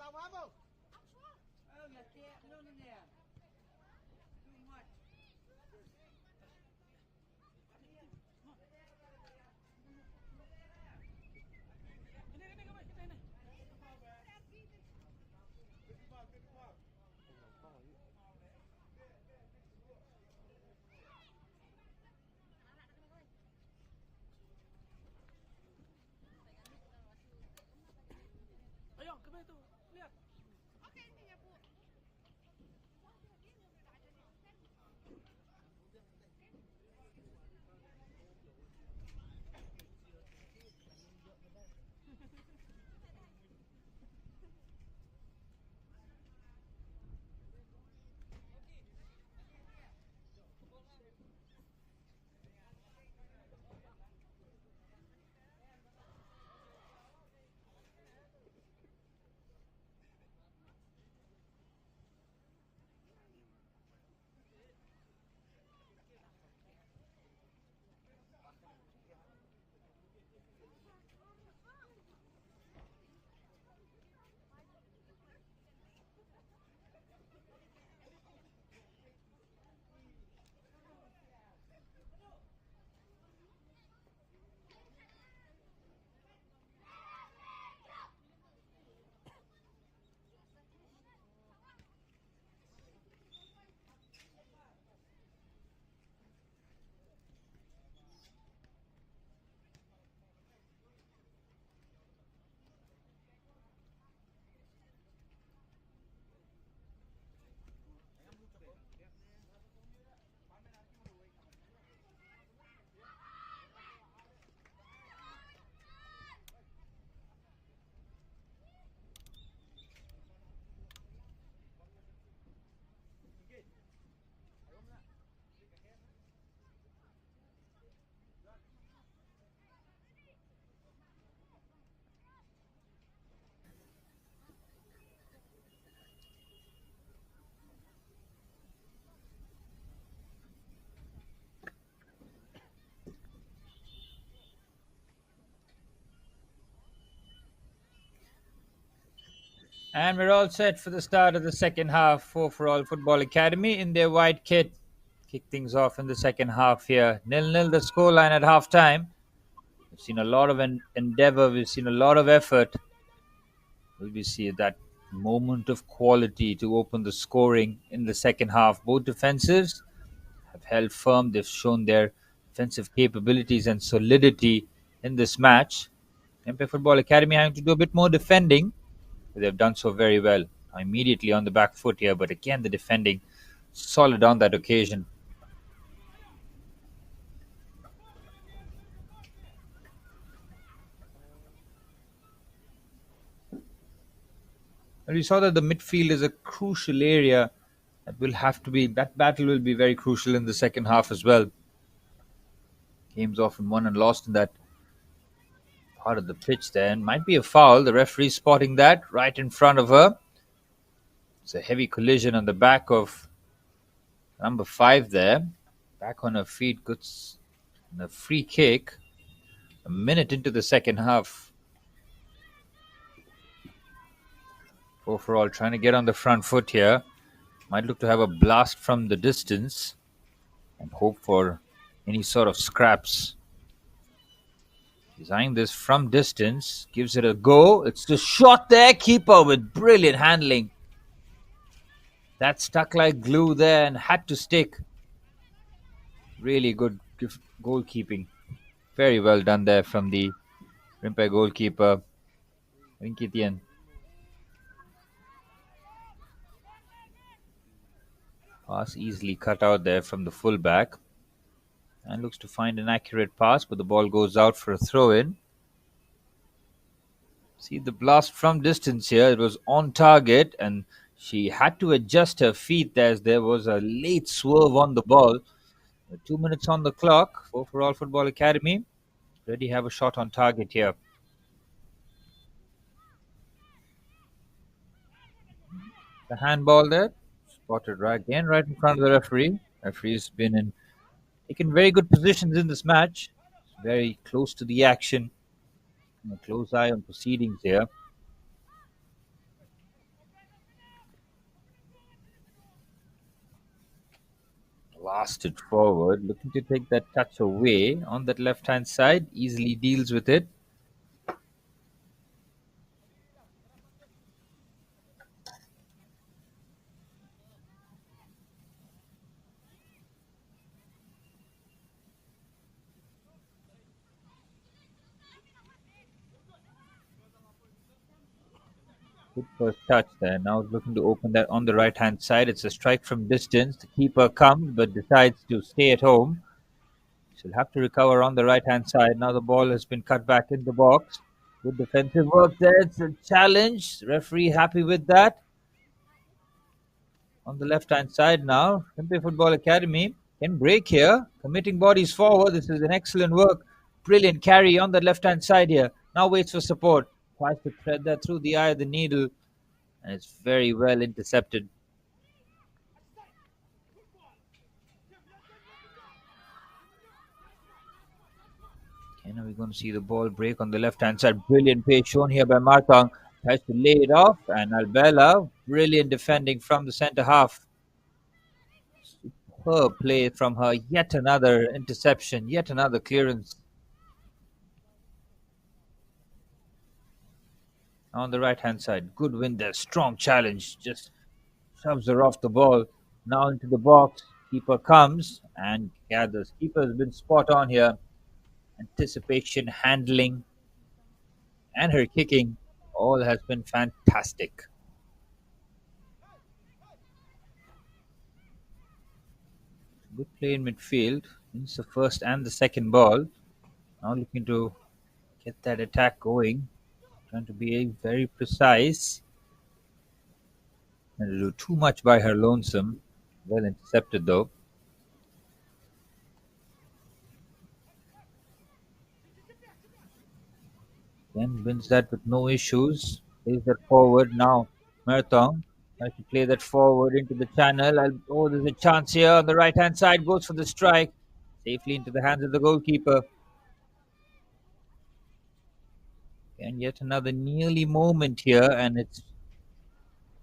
Làm hả không? Là kẹt luôn nè. Too much. Cái này. Ayo, ke mana tu? Lihat. Okey, ini ya, Bu. And we're all set for the start of the second half for All Football Academy in their white kit. Kick things off in the second half here. 0-0 the scoreline at halftime. We've seen a lot of endeavor. We've seen a lot of effort. Will we see that moment of quality to open the scoring in the second half? Both defensives have held firm. They've shown their defensive capabilities and solidity in this match. Rympei Football Academy having to do a bit more defending. They've done so very well. Immediately on the back foot here, but again, the defending solid on that occasion. And we saw that the midfield is a crucial area that battle will be very crucial in the second half as well. Games often won and lost in that part of the pitch there, and might be a foul. The referee spotting that right in front of her. It's a heavy collision on the back of number 5 there. Back on her feet, good. And a free kick. A minute into the second half. For all, trying to get on the front foot here. Might look to have a blast from the distance and hope for any sort of scraps. Designing this from distance, gives it a go. It's the shot there. Keeper with brilliant handling. That stuck like glue there and had to stick. Really good goalkeeping. Very well done there from the Rympei goalkeeper, Rinkitian. Pass easily cut out there from the fullback. And looks to find an accurate pass, but the ball goes out for a throw-in. See the blast from distance here. It was on target, and she had to adjust her feet as there was a late swerve on the ball. 2 minutes on the clock for All Football Academy. Already have a shot on target here. The handball there. Spotted right again, right in front of the referee. Referee's been taken very good positions in this match. Very close to the action. A close eye on proceedings here. Blasted forward, looking to take that touch away on that left-hand side. Easily deals with it. Good first touch there. Now looking to open that on the right-hand side. It's a strike from distance. The keeper comes but decides to stay at home. She'll have to recover on the right-hand side. Now the ball has been cut back in the box. Good defensive work there. It's a challenge. Referee happy with that. On the left-hand side now, Rympei Football Academy can break here. Committing bodies forward. This is an excellent work. Brilliant carry on the left-hand side here. Now waits for support. Tries to thread that through the eye of the needle, and it's very well intercepted. And are we going to see the ball break on the left-hand side? Brilliant pace shown here by Martang. Tries to lay it off, and Albella, brilliant defending from the centre half. Superb play from her. Yet another interception, yet another clearance. On the right hand side, good win there, strong challenge, just shoves her off the ball. Now into the box, keeper comes and gathers. Keeper has been spot on here. Anticipation, handling, and her kicking all has been fantastic. Good play in midfield, wins the first and the second ball. Now looking to get that attack going. Trying to be very precise. And to do too much by her lonesome. Well intercepted though. Then wins that with no issues. Plays that forward. Now Mertong tries to play that forward into the channel. Oh, there's a chance here on the right hand side. Goes for the strike. Safely into the hands of the goalkeeper. And yet another nearly moment here, and it's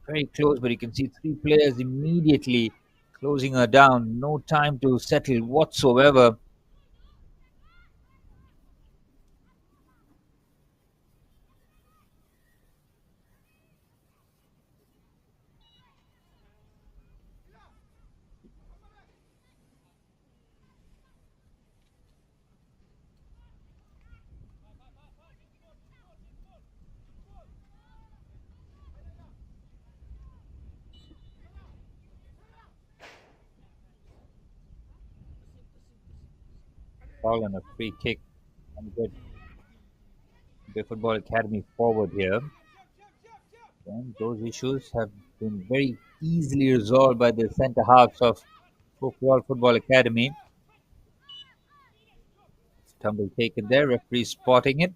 Very close, but you can see three players immediately closing her down. No time to settle whatsoever. Foul and a free kick. And good Bay Football Academy forward here. And those issues have been very easily resolved by the centre halves of Football Football Academy. Tumble taken there, referee spotting it.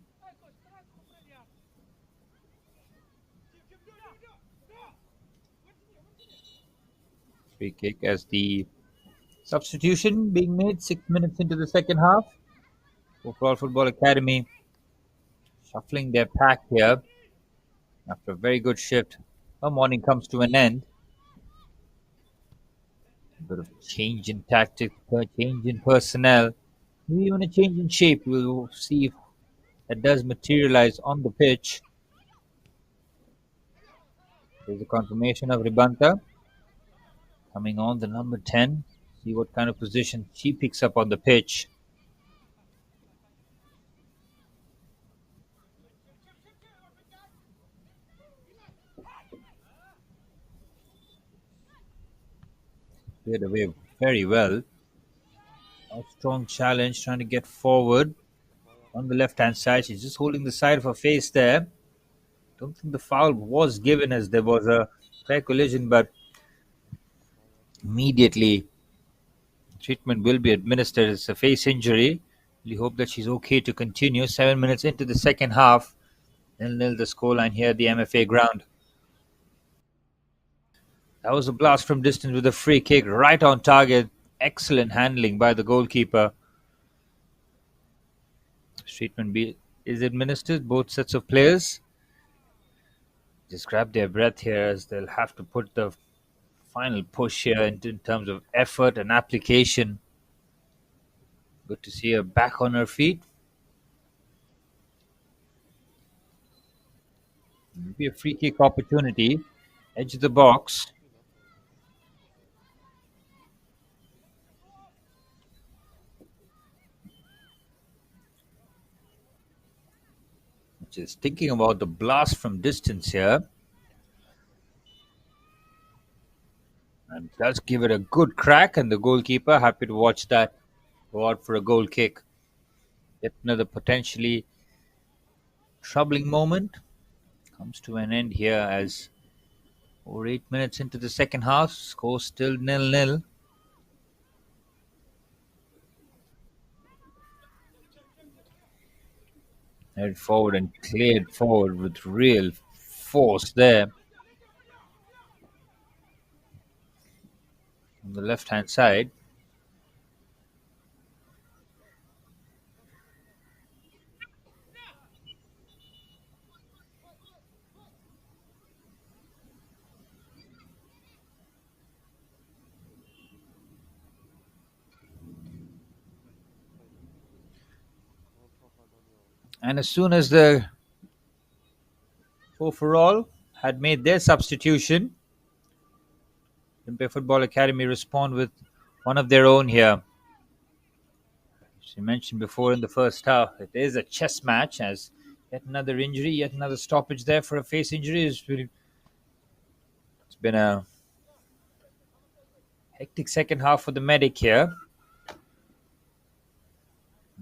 Free kick as the substitution being made 6 minutes into the second half. Football Football Academy shuffling their pack here after a very good shift. Her morning comes to an end. A bit of change in tactics, a change in personnel, maybe even a change in shape. We'll see if that does materialize on the pitch. There's a confirmation of Ribanta coming on, the number 10. See what kind of position she picks up on the pitch. Cleared away very well. A strong challenge trying to get forward on the left hand side. She's just holding the side of her face there. Don't think the foul was given as there was a fair collision, but immediately treatment will be administered. It's a face injury. We hope that she's okay to continue. 7 minutes into the second half. 0-0 the scoreline here at the MFA ground. That was a blast from distance with a free kick right on target. Excellent handling by the goalkeeper. Treatment is administered. Both sets of players just grab their breath here as they'll have to put the final push here in terms of effort and application. Good to see her back on her feet. Maybe a free kick opportunity. Edge of the box. Just thinking about the blast from distance here. And does give it a good crack, and the goalkeeper happy to watch that go out for a goal kick. Yet another potentially troubling moment comes to an end here as over 8 minutes into the second half, score still 0-0. Head forward and cleared forward with real force there on the left hand side. And as soon as the overall had made their substitution, Rympei Football Academy respond with one of their own here. As you mentioned before in the first half, it is a chess match as yet another injury, yet another stoppage there for a face injury. It's been a hectic second half for the medic here.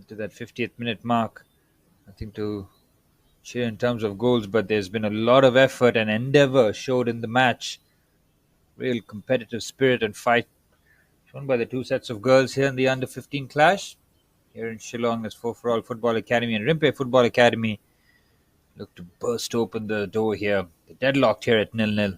To that 50th minute mark, nothing to cheer in terms of goals, but there's been a lot of effort and endeavor showed in the match. Real competitive spirit and fight shown by the two sets of girls here in the under 15 clash. Here in Shillong, as Football Football Academy and Rympei Football Academy look to burst open the door here. They're deadlocked here at 0-0.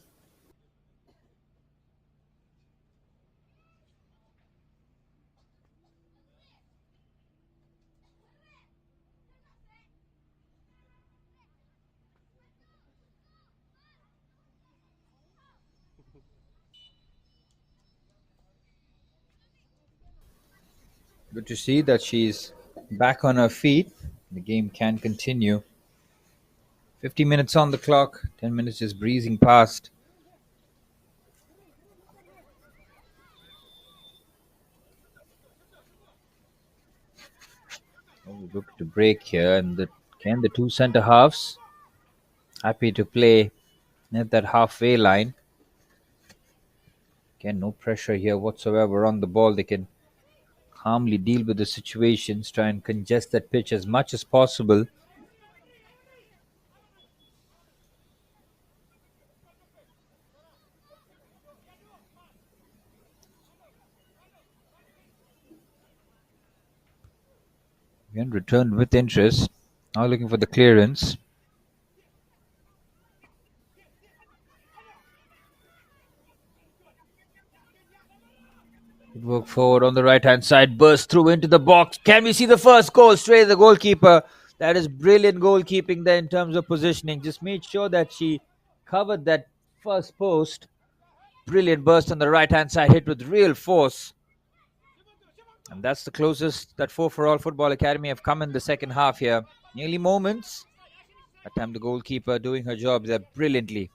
Good to see that she's back on her feet. The game can continue. 50 minutes on the clock, 10 minutes just breezing past. Oh, we look to break here, and the two centre halves happy to play at that halfway line. Again, no pressure here whatsoever on the ball. They can calmly deal with the situations, try and congest that pitch as much as possible. Again, returned with interest. Now looking for the clearance. Good work forward on the right hand side. Burst through into the box. Can we see the first goal? Straight at the goalkeeper. That is brilliant goalkeeping there in terms of positioning. Just made sure that she covered that first post. Brilliant burst on the right hand side. Hit with real force. And that's the closest that 4 for All Football Academy have come in the second half here. Nearly moments. That time the goalkeeper doing her job there brilliantly.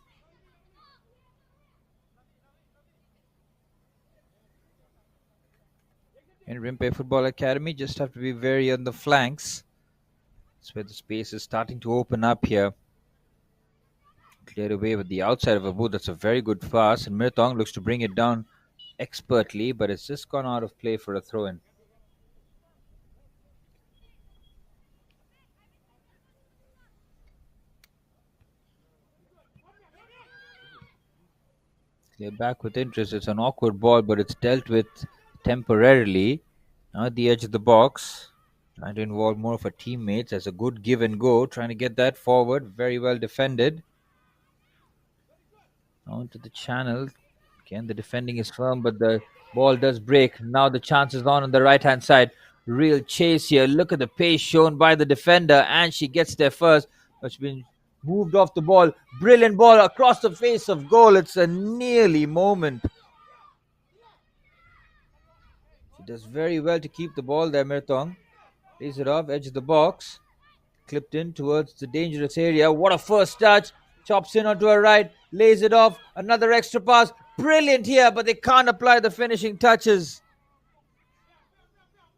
In Rympei Football Academy, just have to be very on the flanks. That's where the space is starting to open up here. Cleared away with the outside of a boot. That's a very good pass. And Mirtong looks to bring it down expertly, but it's just gone out of play for a throw-in. Clear back with interest. It's an awkward ball, but it's dealt with temporarily. Now at the edge of the box. Trying to involve more of her teammates as a good give and go. Trying to get that forward. Very well defended. Onto the channel. Again, the defending is firm, but the ball does break. Now the chance is on the right hand side. Real chase here. Look at the pace shown by the defender, and she gets there first. But she's been moved off the ball. Brilliant ball across the face of goal. It's a nearly moment. She does very well to keep the ball there, Mirtong. Lays it off, edge of the box. Clipped in towards the dangerous area. What a first touch. Chops in onto her right. Lays it off. Another extra pass. Brilliant here, but they can't apply the finishing touches.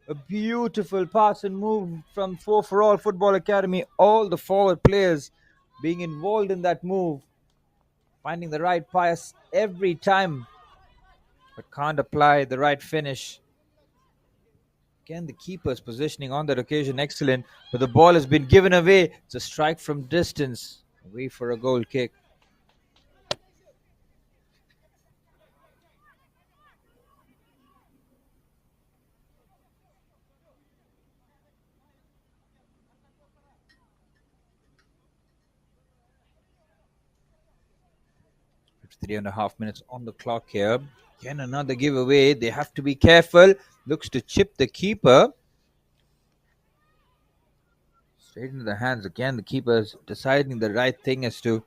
A beautiful pass and move from 4 for All Football Academy. All the forward players being involved in that move. Finding the right pass every time, but can't apply the right finish. Again, the keeper's positioning on that occasion excellent, but the ball has been given away. It's a strike from distance, away for a goal kick. It's 3.5 minutes on the clock here. Again, another giveaway. They have to be careful. Looks to chip the keeper. Straight into the hands. Again, the keeper is deciding the right thing is to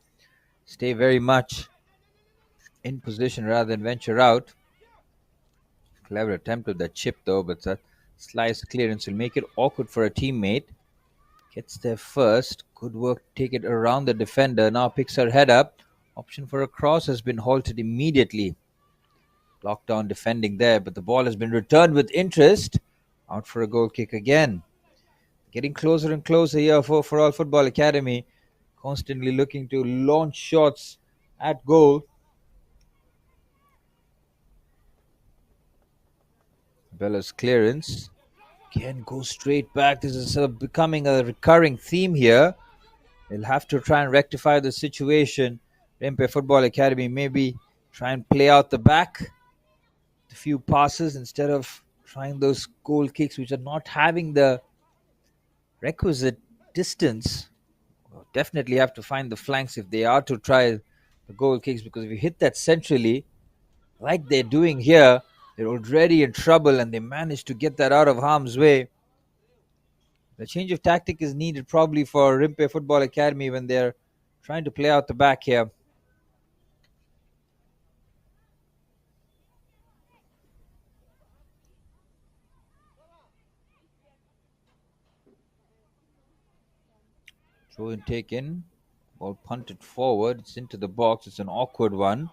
stay very much in position rather than venture out. Clever attempt with that chip though, but that slice clearance will make it awkward for a teammate. Gets there first. Good work. Take it around the defender. Now picks her head up. Option for a cross has been halted immediately. Lockdown defending there, but the ball has been returned with interest. Out for a goal kick again. Getting closer and closer here for All Football Academy. Constantly looking to launch shots at goal. Bella's clearance. Again, go straight back. This is becoming a recurring theme here. They'll have to try and rectify the situation. Rympei Football Academy maybe try and play out the back. A few passes instead of trying those goal kicks which are not having the requisite distance. We'll definitely have to find the flanks if they are to try the goal kicks, because if you hit that centrally, like they're doing here, they're already in trouble and they manage to get that out of harm's way. The change of tactic is needed probably for Rympei Football Academy when they're trying to play out the back here. Throw and taken. Ball punted forward. It's into the box. It's an awkward one.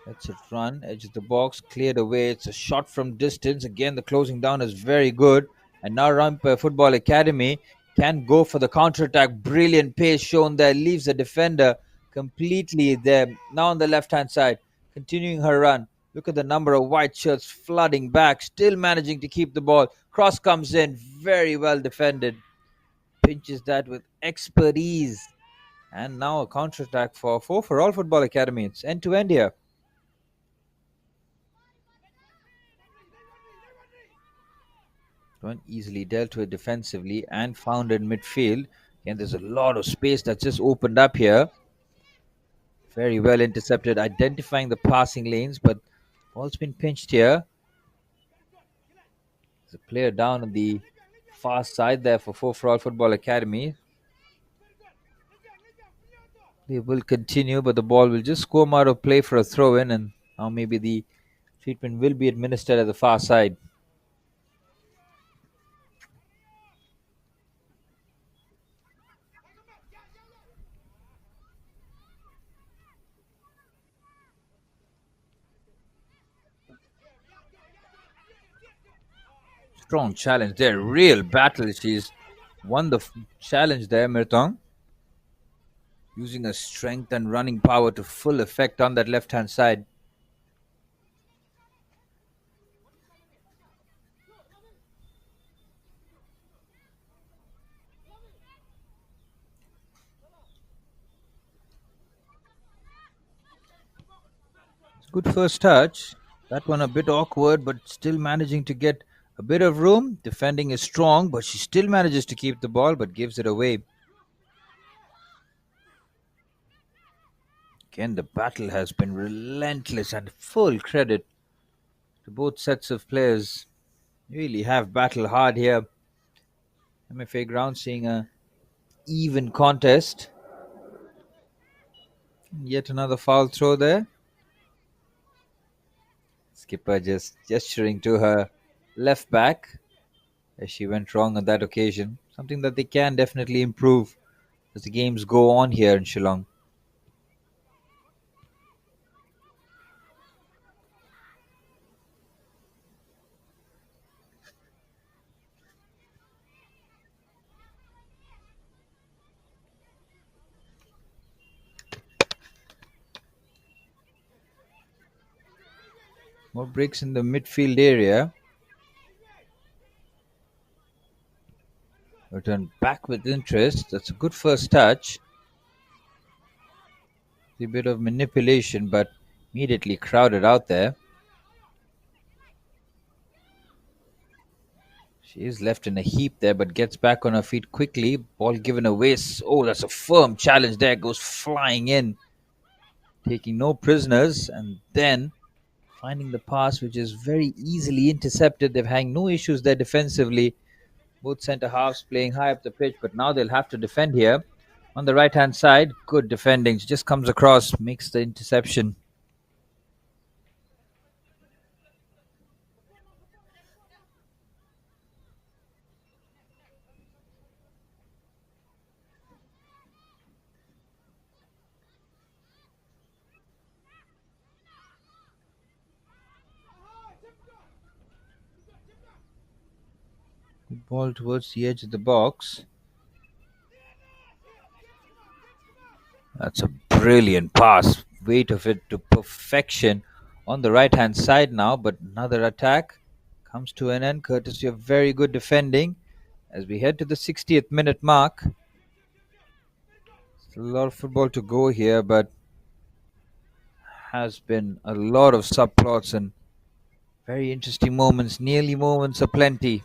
Lets it run. Edge of the box. Cleared away. It's a shot from distance. Again, the closing down is very good. And now Rympei Football Academy can go for the counter-attack. Brilliant pace shown there. Leaves the defender completely there. Now on the left-hand side. Continuing her run. Look at the number of white shirts flooding back. Still managing to keep the ball. Cross comes in. Very well defended. Pinches that with expertise. And now a counter-attack for all Football Academy. It's end-to-end here. One easily dealt with defensively and found in midfield. Again, there's a lot of space that's just opened up here. Very well intercepted, identifying the passing lanes, but ball's been pinched here. There's a player down on the far side there for all Football Academy. They will continue, but the ball will just come out of play for a throw-in, and now maybe the treatment will be administered at the far side. Strong challenge there, real battle. She's won the challenge there, Mirtong. Using her strength and running power to full effect on that left-hand side. Good first touch. That one a bit awkward, but still managing to get a bit of room. Defending is strong, but she still manages to keep the ball, but gives it away. Again, the battle has been relentless, and full credit to both sets of players. Really have battled hard here. MFA ground seeing a even contest. Yet another foul throw there. Skipper just gesturing to her left back as she went wrong on that occasion. Something that they can definitely improve as the games go on here in Shillong. More breaks in the midfield area. Return back with interest. That's a good first touch. A bit of manipulation, but immediately crowded out there. She is left in a heap there, but gets back on her feet quickly. Ball given away. Oh, that's a firm challenge there. Goes flying in. Taking no prisoners. And then finding the pass, which is very easily intercepted. They've had no issues there defensively. Both centre halves playing high up the pitch, but now they'll have to defend here. On the right-hand side, good defending. She just comes across, makes the interception. Good ball towards the edge of the box. That's a brilliant pass. Weight of it to perfection on the right-hand side now, but another attack comes to an end courtesy of very good defending as we head to the 60th minute mark. Still a lot of football to go here, but has been a lot of subplots and very interesting moments. Nearly moments aplenty.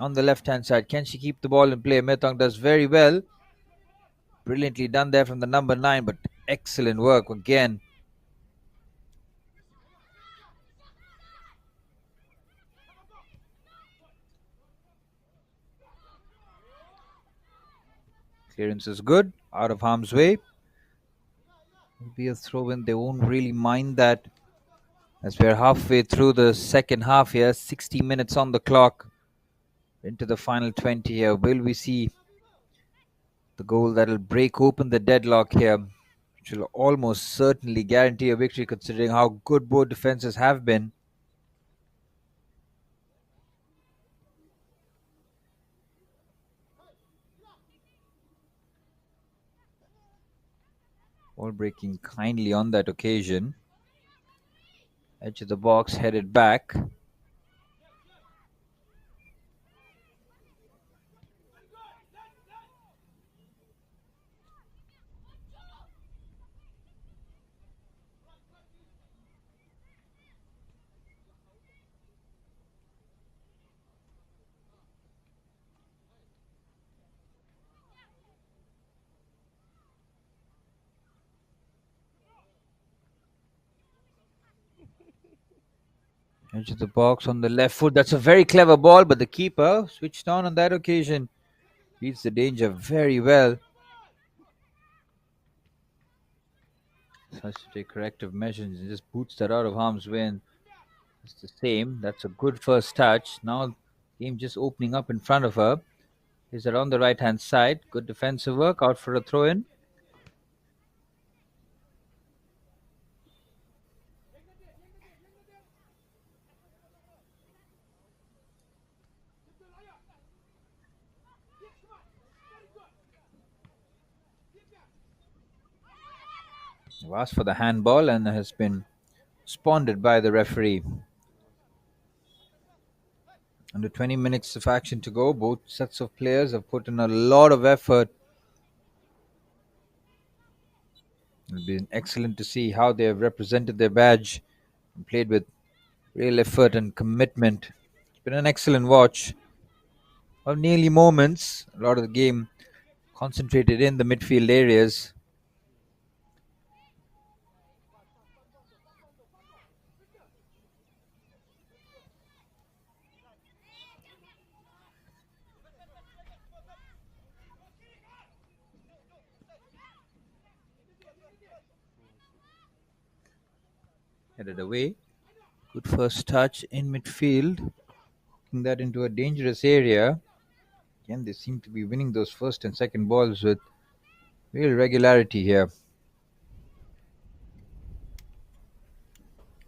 On the left-hand side, can she keep the ball in play? Metong does very well. Brilliantly done there from the number 9, but excellent work again. Clearance is good, out of harm's way. Will be a throw-in. They won't really mind that as we're halfway through the second half here. 60 minutes on the clock. Into the final 20 here. Will we see The goal that'll break open the deadlock here, which will almost certainly guarantee a victory considering how good both defenses have been. Ball breaking kindly on that occasion. Edge of the box headed back. Edge of the box on the left foot. That's a very clever ball, but the keeper switched on that occasion. Reads the danger very well. Has to take corrective measures and just boots that out of harm's way. And it's the same. That's a good first touch. Now, game just opening up in front of her. Is it on the right hand side? Good defensive work. Out for a throw in. Asked for the handball and has been responded by the referee. Under 20 minutes of action to go. Both sets of players have put in a lot of effort. It'll be excellent to see how they have represented their badge and played with real effort and commitment. It's been an excellent watch of nearly moments. A lot of the game concentrated in the midfield areas. Headed away. Good first touch in midfield. Hooking that into a dangerous area. Again, they seem to be winning those first and second balls with real regularity here.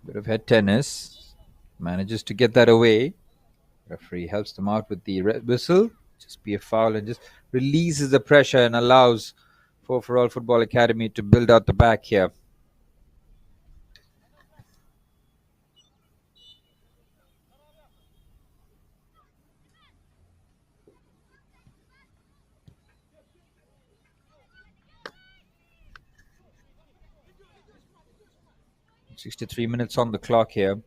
Bit of head tennis. Manages to get that away. Referee helps them out with the red whistle. Just be a foul and just releases the pressure and allows for All Football Academy to build out the back here. .63 minutes on the clock here.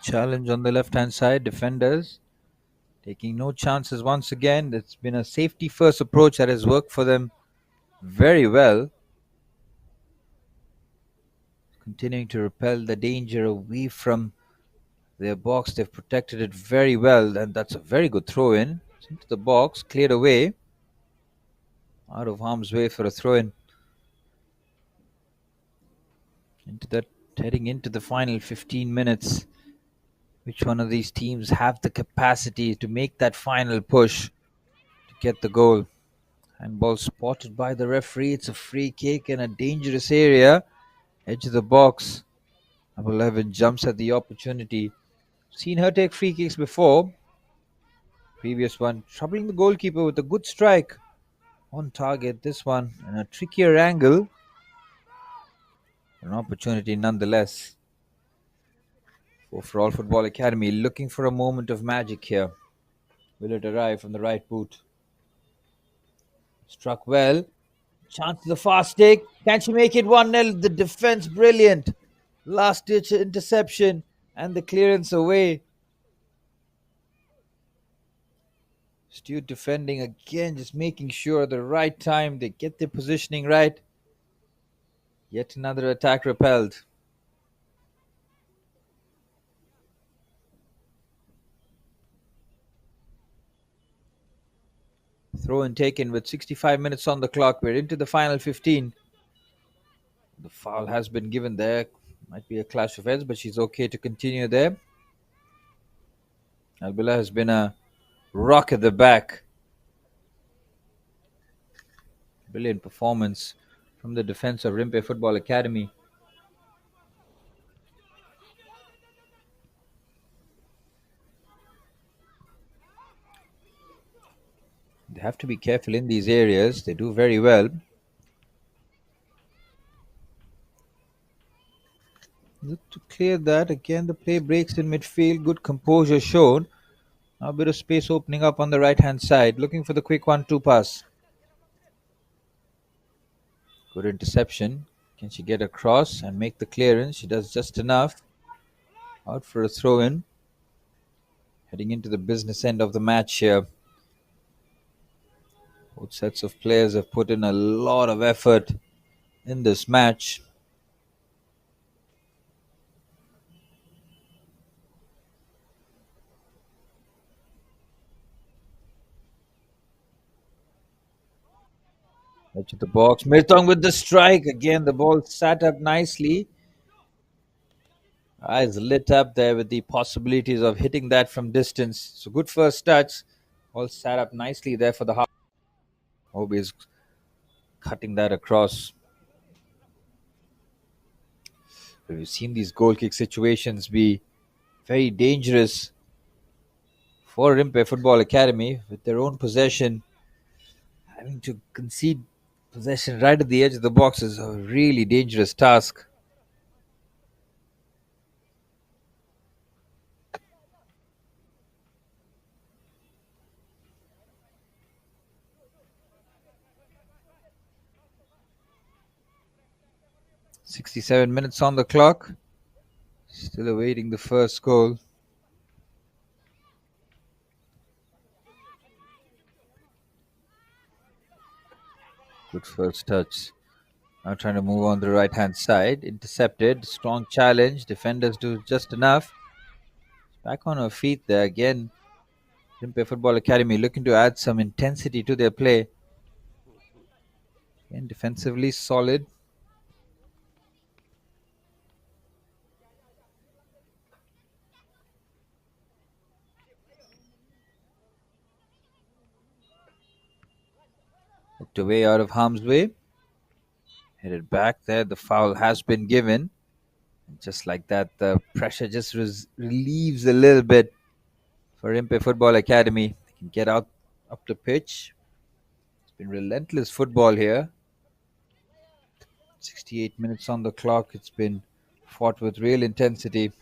Challenge on the left-hand side. Defenders taking no chances once again. It's been a safety-first approach that has worked for them very well. Continuing to repel the danger away from their box. They've protected it very well, and that's a very good throw-in. Into the box, cleared away. Out of harm's way for a throw-in. Heading into the final 15 minutes. Which one of these teams have the capacity to make that final push to get the goal? Handball spotted by the referee. It's a free kick in a dangerous area. Edge of the box. Number 11 jumps at the opportunity. Seen her take free kicks before. Previous one troubling the goalkeeper with a good strike. On target, this one in a trickier angle. An opportunity nonetheless. For All Football Academy looking for a moment of magic here. Will it arrive from the right boot? Struck well. Chance to the fast take. Can she make it 1-0? The defense brilliant. Last ditch interception and the clearance away. Astute defending again, just making sure at the right time they get their positioning right. Yet another attack repelled. Throw in taken with 65 minutes on the clock. We're into the final 15. The foul has been given there. Might be a clash of heads, but she's okay to continue there. Albilla has been a rock at the back. Brilliant performance from the defense of Rympei Football Academy. They have to be careful in these areas. They do very well. Look to clear that. Again, the play breaks in midfield. Good composure shown. Now a bit of space opening up on the right hand side. Looking for the quick 1-2 pass. Good interception. Can she get across and make the clearance? She does just enough. Out for a throw in. Heading into the business end of the match here. Both sets of players have put in a lot of effort in this match. Edge of the box. Mirtong with the strike. Again, the ball sat up nicely. Eyes lit up there with the possibilities of hitting that from distance. So good first touch. All sat up nicely there for the half. Obi is cutting that across. We've seen these goal kick situations be very dangerous for Rympei Football Academy with their own possession. Having to concede possession right at the edge of the box is a really dangerous task. "67 minutes on the clock. Still awaiting the first goal. Good first touch. Now trying to move on the right hand side. Intercepted. Strong challenge. Defenders do just enough. Back on her feet there again. Rympei Football Academy looking to add some intensity to their play. And defensively solid. Hooked away out of harm's way. Headed back there. The foul has been given. And just like that, the pressure just relieves a little bit for Rympei Football Academy. They can get out up the pitch. It's been relentless football here. 68 minutes on the clock. It's been fought with real intensity.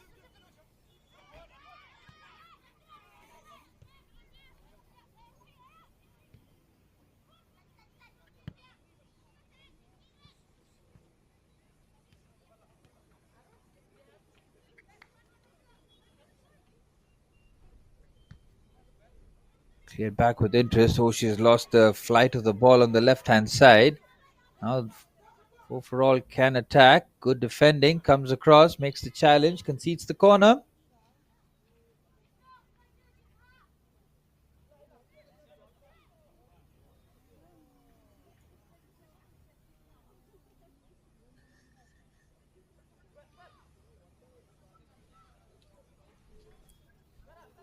Cleared back with interest. Oh, she's lost the flight of the ball on the left-hand side. Now, overall can attack. Good defending. Comes across, makes the challenge, concedes the corner.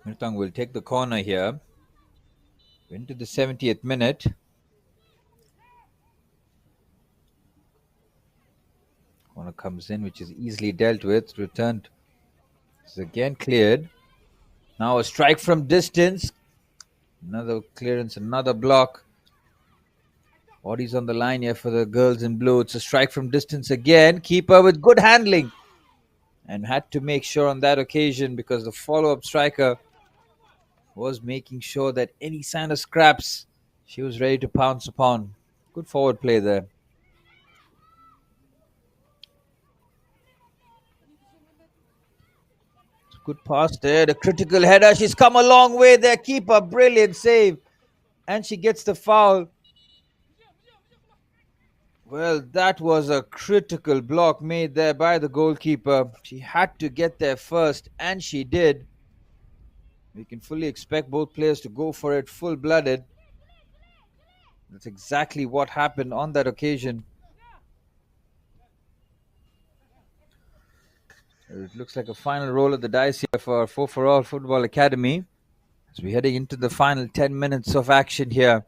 Mirtong will take the corner here. Into the 70th minute. Corner comes in, which is easily dealt with. Returned. It's again cleared. Now a strike from distance. Another clearance, another block. Bodies on the line here for the girls in blue. It's a strike from distance again. Keeper with good handling. And had to make sure on that occasion because the follow-up striker was making sure that any sign of scraps, she was ready to pounce upon. Good forward play there. Good pass there. The critical header. She's come a long way there. Keeper, brilliant save. And she gets the foul. Well, that was a critical block made there by the goalkeeper. She had to get there first, and she did. We can fully expect both players to go for it full-blooded. That's exactly what happened on that occasion. It looks like a final roll of the dice here for 4 for All Football Academy as we're heading into the final 10 minutes of action here.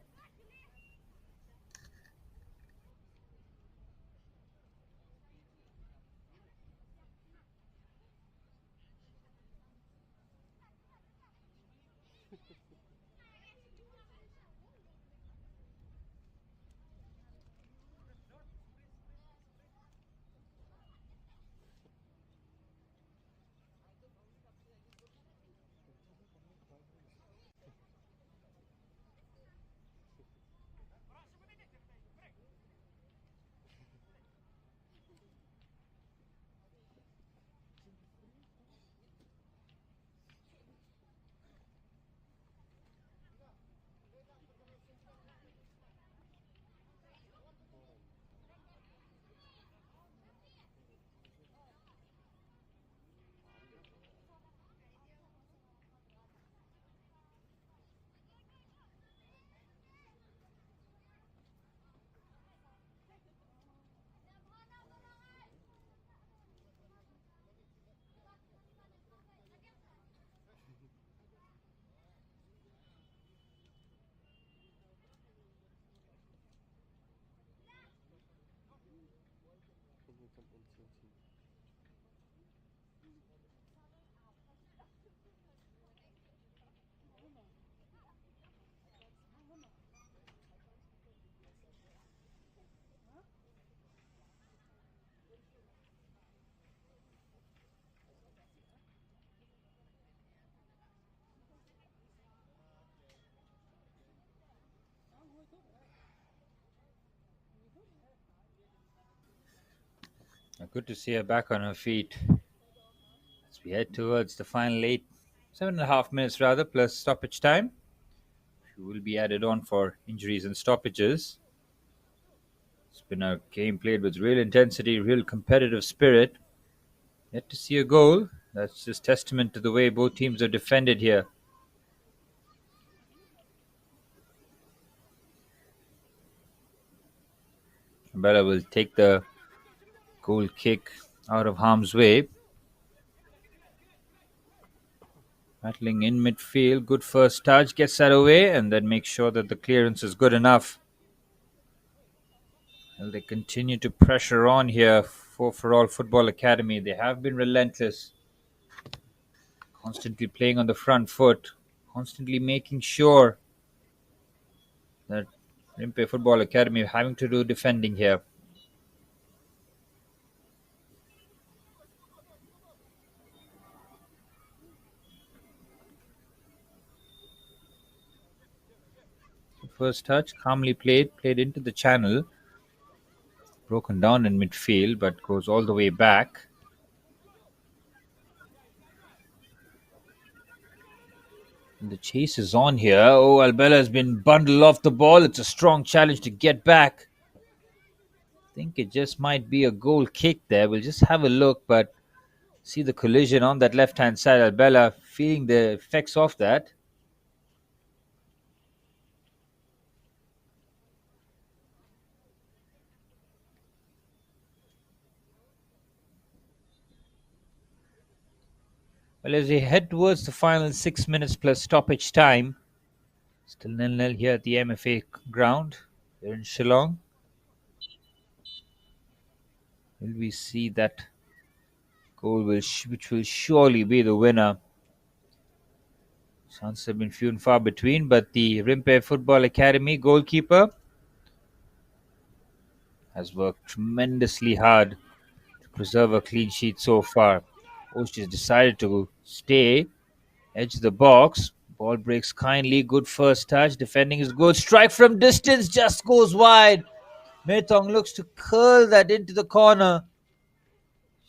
Good to see her back on her feet as we head towards the final 7.5 minutes rather, plus stoppage time. She will be added on for injuries and stoppages. It's been a game played with real intensity, real competitive spirit. Yet to see a goal. That's just testament to the way both teams have defended here. Bella will take the goal kick out of harm's way. Battling in midfield, good first touch, gets that away, and then makes sure that the clearance is good enough. Well, they continue to pressure on here for All Football Academy. They have been relentless, constantly playing on the front foot, constantly making sure that Rympei Football Academy having to do defending here. First touch, calmly played into the channel. Broken down in midfield, but goes all the way back. And the chase is on here. Oh, Albella has been bundled off the ball. It's a strong challenge to get back. I think it just might be a goal kick there. We'll just have a look, but see the collision on that left-hand side. Albella feeling the effects of that. Well, as we head towards the final 6 minutes plus stoppage time, still 0-0 here at the MFA ground here in Shillong. Will we see that goal which will surely be the winner? Chances have been few and far between, but the Rympei Football Academy goalkeeper has worked tremendously hard to preserve a clean sheet so far. Coach has decided to stay, edge the box. Ball breaks kindly, good first touch, defending is good. Strike from distance, just goes wide. Metong looks to curl that into the corner.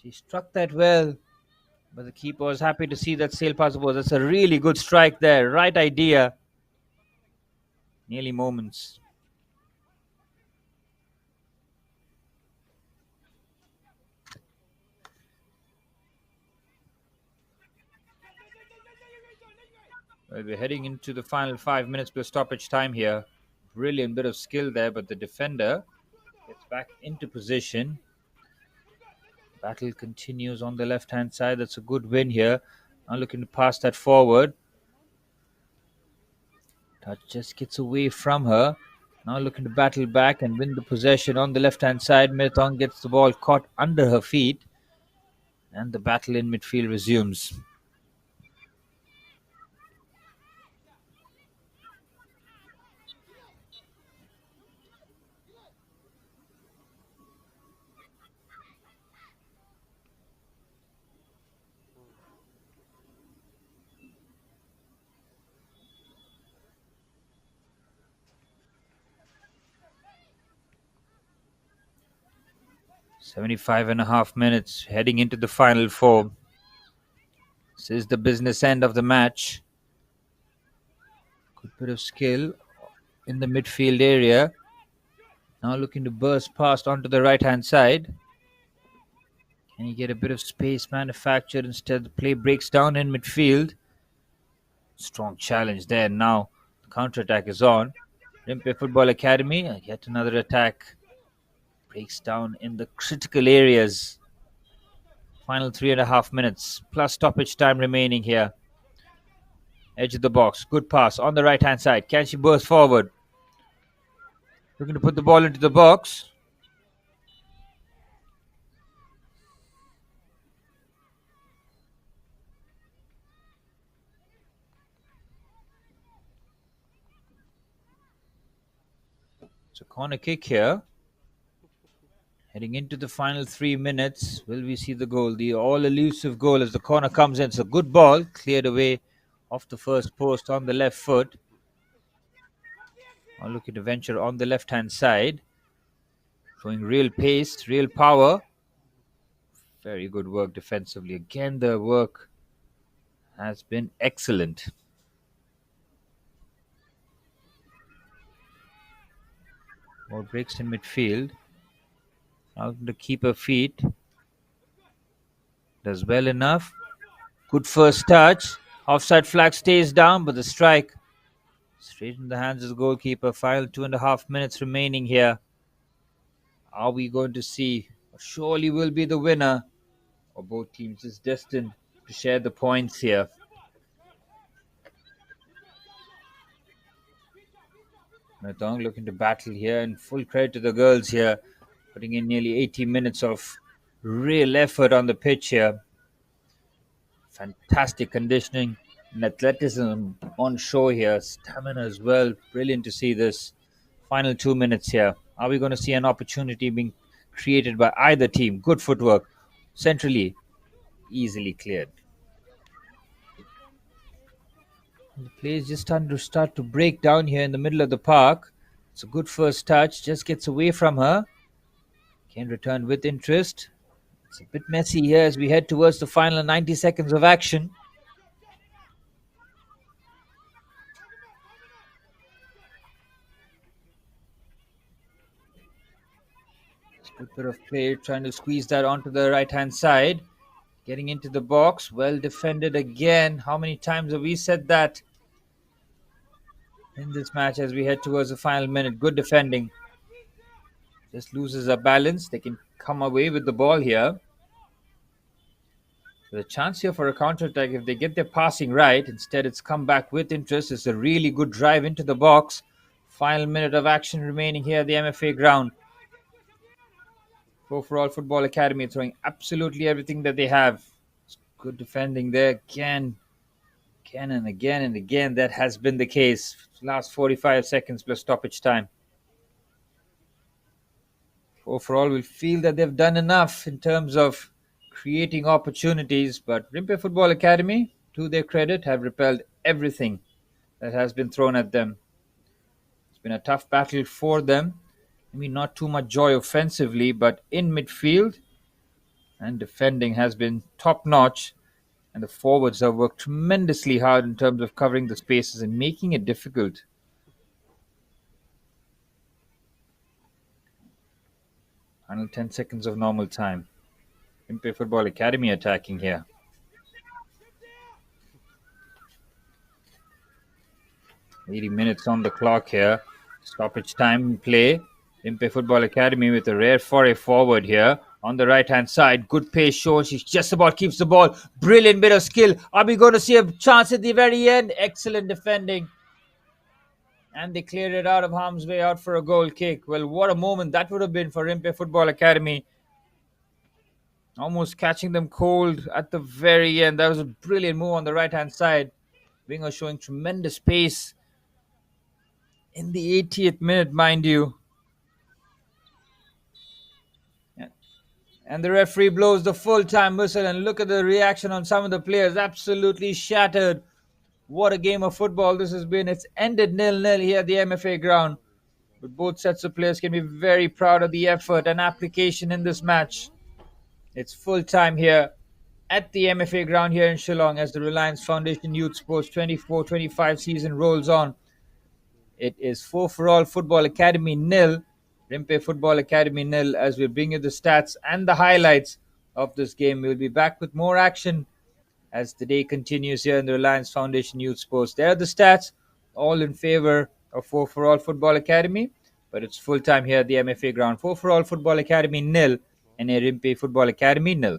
She struck that well, but the keeper was happy to see that sail past the ball. That's a really good strike there, right idea. Nearly moments. Well, we're heading into the final 5 minutes plus stoppage time here. Brilliant bit of skill there, but the defender gets back into position. Battle continues on the left-hand side. That's a good win here. Now looking to pass that forward. Touch just gets away from her. Now looking to battle back and win the possession on the left-hand side. Mirathon gets the ball caught under her feet. And the battle in midfield resumes. Mm. 75.5 minutes heading into the final four. This is the business end of the match. Good bit of skill in the midfield area. Now looking to burst past onto the right-hand side. Can he get a bit of space manufactured? Instead, the play breaks down in midfield. Strong challenge there. Now the counter-attack is on. Rympei Football Academy, yet another attack. Breaks down in the critical areas. Final 3.5 minutes, plus stoppage time remaining here. Edge of the box, good pass on the right-hand side. Can she burst forward? Looking to put the ball into the box. It's a corner kick here. Heading into the final 3 minutes, will we see the goal? The all-elusive goal as the corner comes in. It's a good ball, cleared away off the first post on the left foot. Now looking to venture on the left-hand side. Showing real pace, real power. Very good work defensively. Again, the work has been excellent. More breaks in midfield. Now the keeper feet. Does well enough. Good first touch. Offside flag stays down, but the strike straight in the hands of the goalkeeper. Final 2.5 minutes remaining here. Are we going to see? Surely will be the winner. Or both teams is destined to share the points here. Marathon looking to battle here, and full credit to the girls here, putting in nearly 80 minutes of real effort on the pitch here. Fantastic conditioning and athleticism on show here. Stamina as well. Brilliant to see this. Final 2 minutes here. Are we going to see an opportunity being created by either team? Good footwork. Centrally, easily cleared. The play is just starting to start to break down here in the middle of the park. It's a good first touch. Just gets away from her. Can return with interest. It's a bit messy here as we head towards the final 90 seconds of action. Good bit of play, trying to squeeze that onto the right-hand side. Getting into the box. Well defended again. How many times have we said that in this match as we head towards the final minute? Good defending. Just loses a balance. They can come away with the ball here. There's a chance here for a counter-attack if they get their passing right. Instead, it's come back with interest. It's a really good drive into the box. Final minute of action remaining here at the MFA ground. Overall Football Academy throwing absolutely everything that they have. Good defending there again and again and again. That has been the case. Last 45 seconds plus stoppage time. Overall, we feel that they've done enough in terms of creating opportunities, but Rympei Football Academy, to their credit, have repelled everything that has been thrown at them. It's been a tough battle for them. I mean, not too much joy offensively, but in midfield and defending has been top-notch, and the forwards have worked tremendously hard in terms of covering the spaces and making it difficult. Final 10 seconds of normal time. Rympei Football Academy attacking here. 80 minutes on the clock here. Stoppage time in play. Rympei Football Academy with a rare foray forward here. On the right-hand side, good pace shown. She just about keeps the ball. Brilliant bit of skill. Are we going to see a chance at the very end? Excellent defending. And they cleared it out of harm's way, out for a goal kick. Well, what a moment that would have been for Rympei Football Academy. Almost catching them cold at the very end. That was a brilliant move on the right-hand side. Winger showing tremendous pace in the 80th minute, mind you. And the referee blows the full-time whistle, and look at the reaction on some of the players. Absolutely shattered. What a game of football this has been. It's ended 0-0 here at the MFA ground. But both sets of players can be very proud of the effort and application in this match. It's full-time here at the MFA ground here in Shillong as the Reliance Foundation Youth Sports 24-25 season rolls on. It is 4-for-all Football Academy 0, Rympei Football Academy 0. As we bring you the stats and the highlights of this game, we'll be back with more action as the day continues here in the Reliance Foundation Youth Sports. There are the stats, all in favor of 4-for-all Football Academy, but it's full time here at the MFA ground. 4-for-all Football Academy 0 and a Rympei Football Academy 0.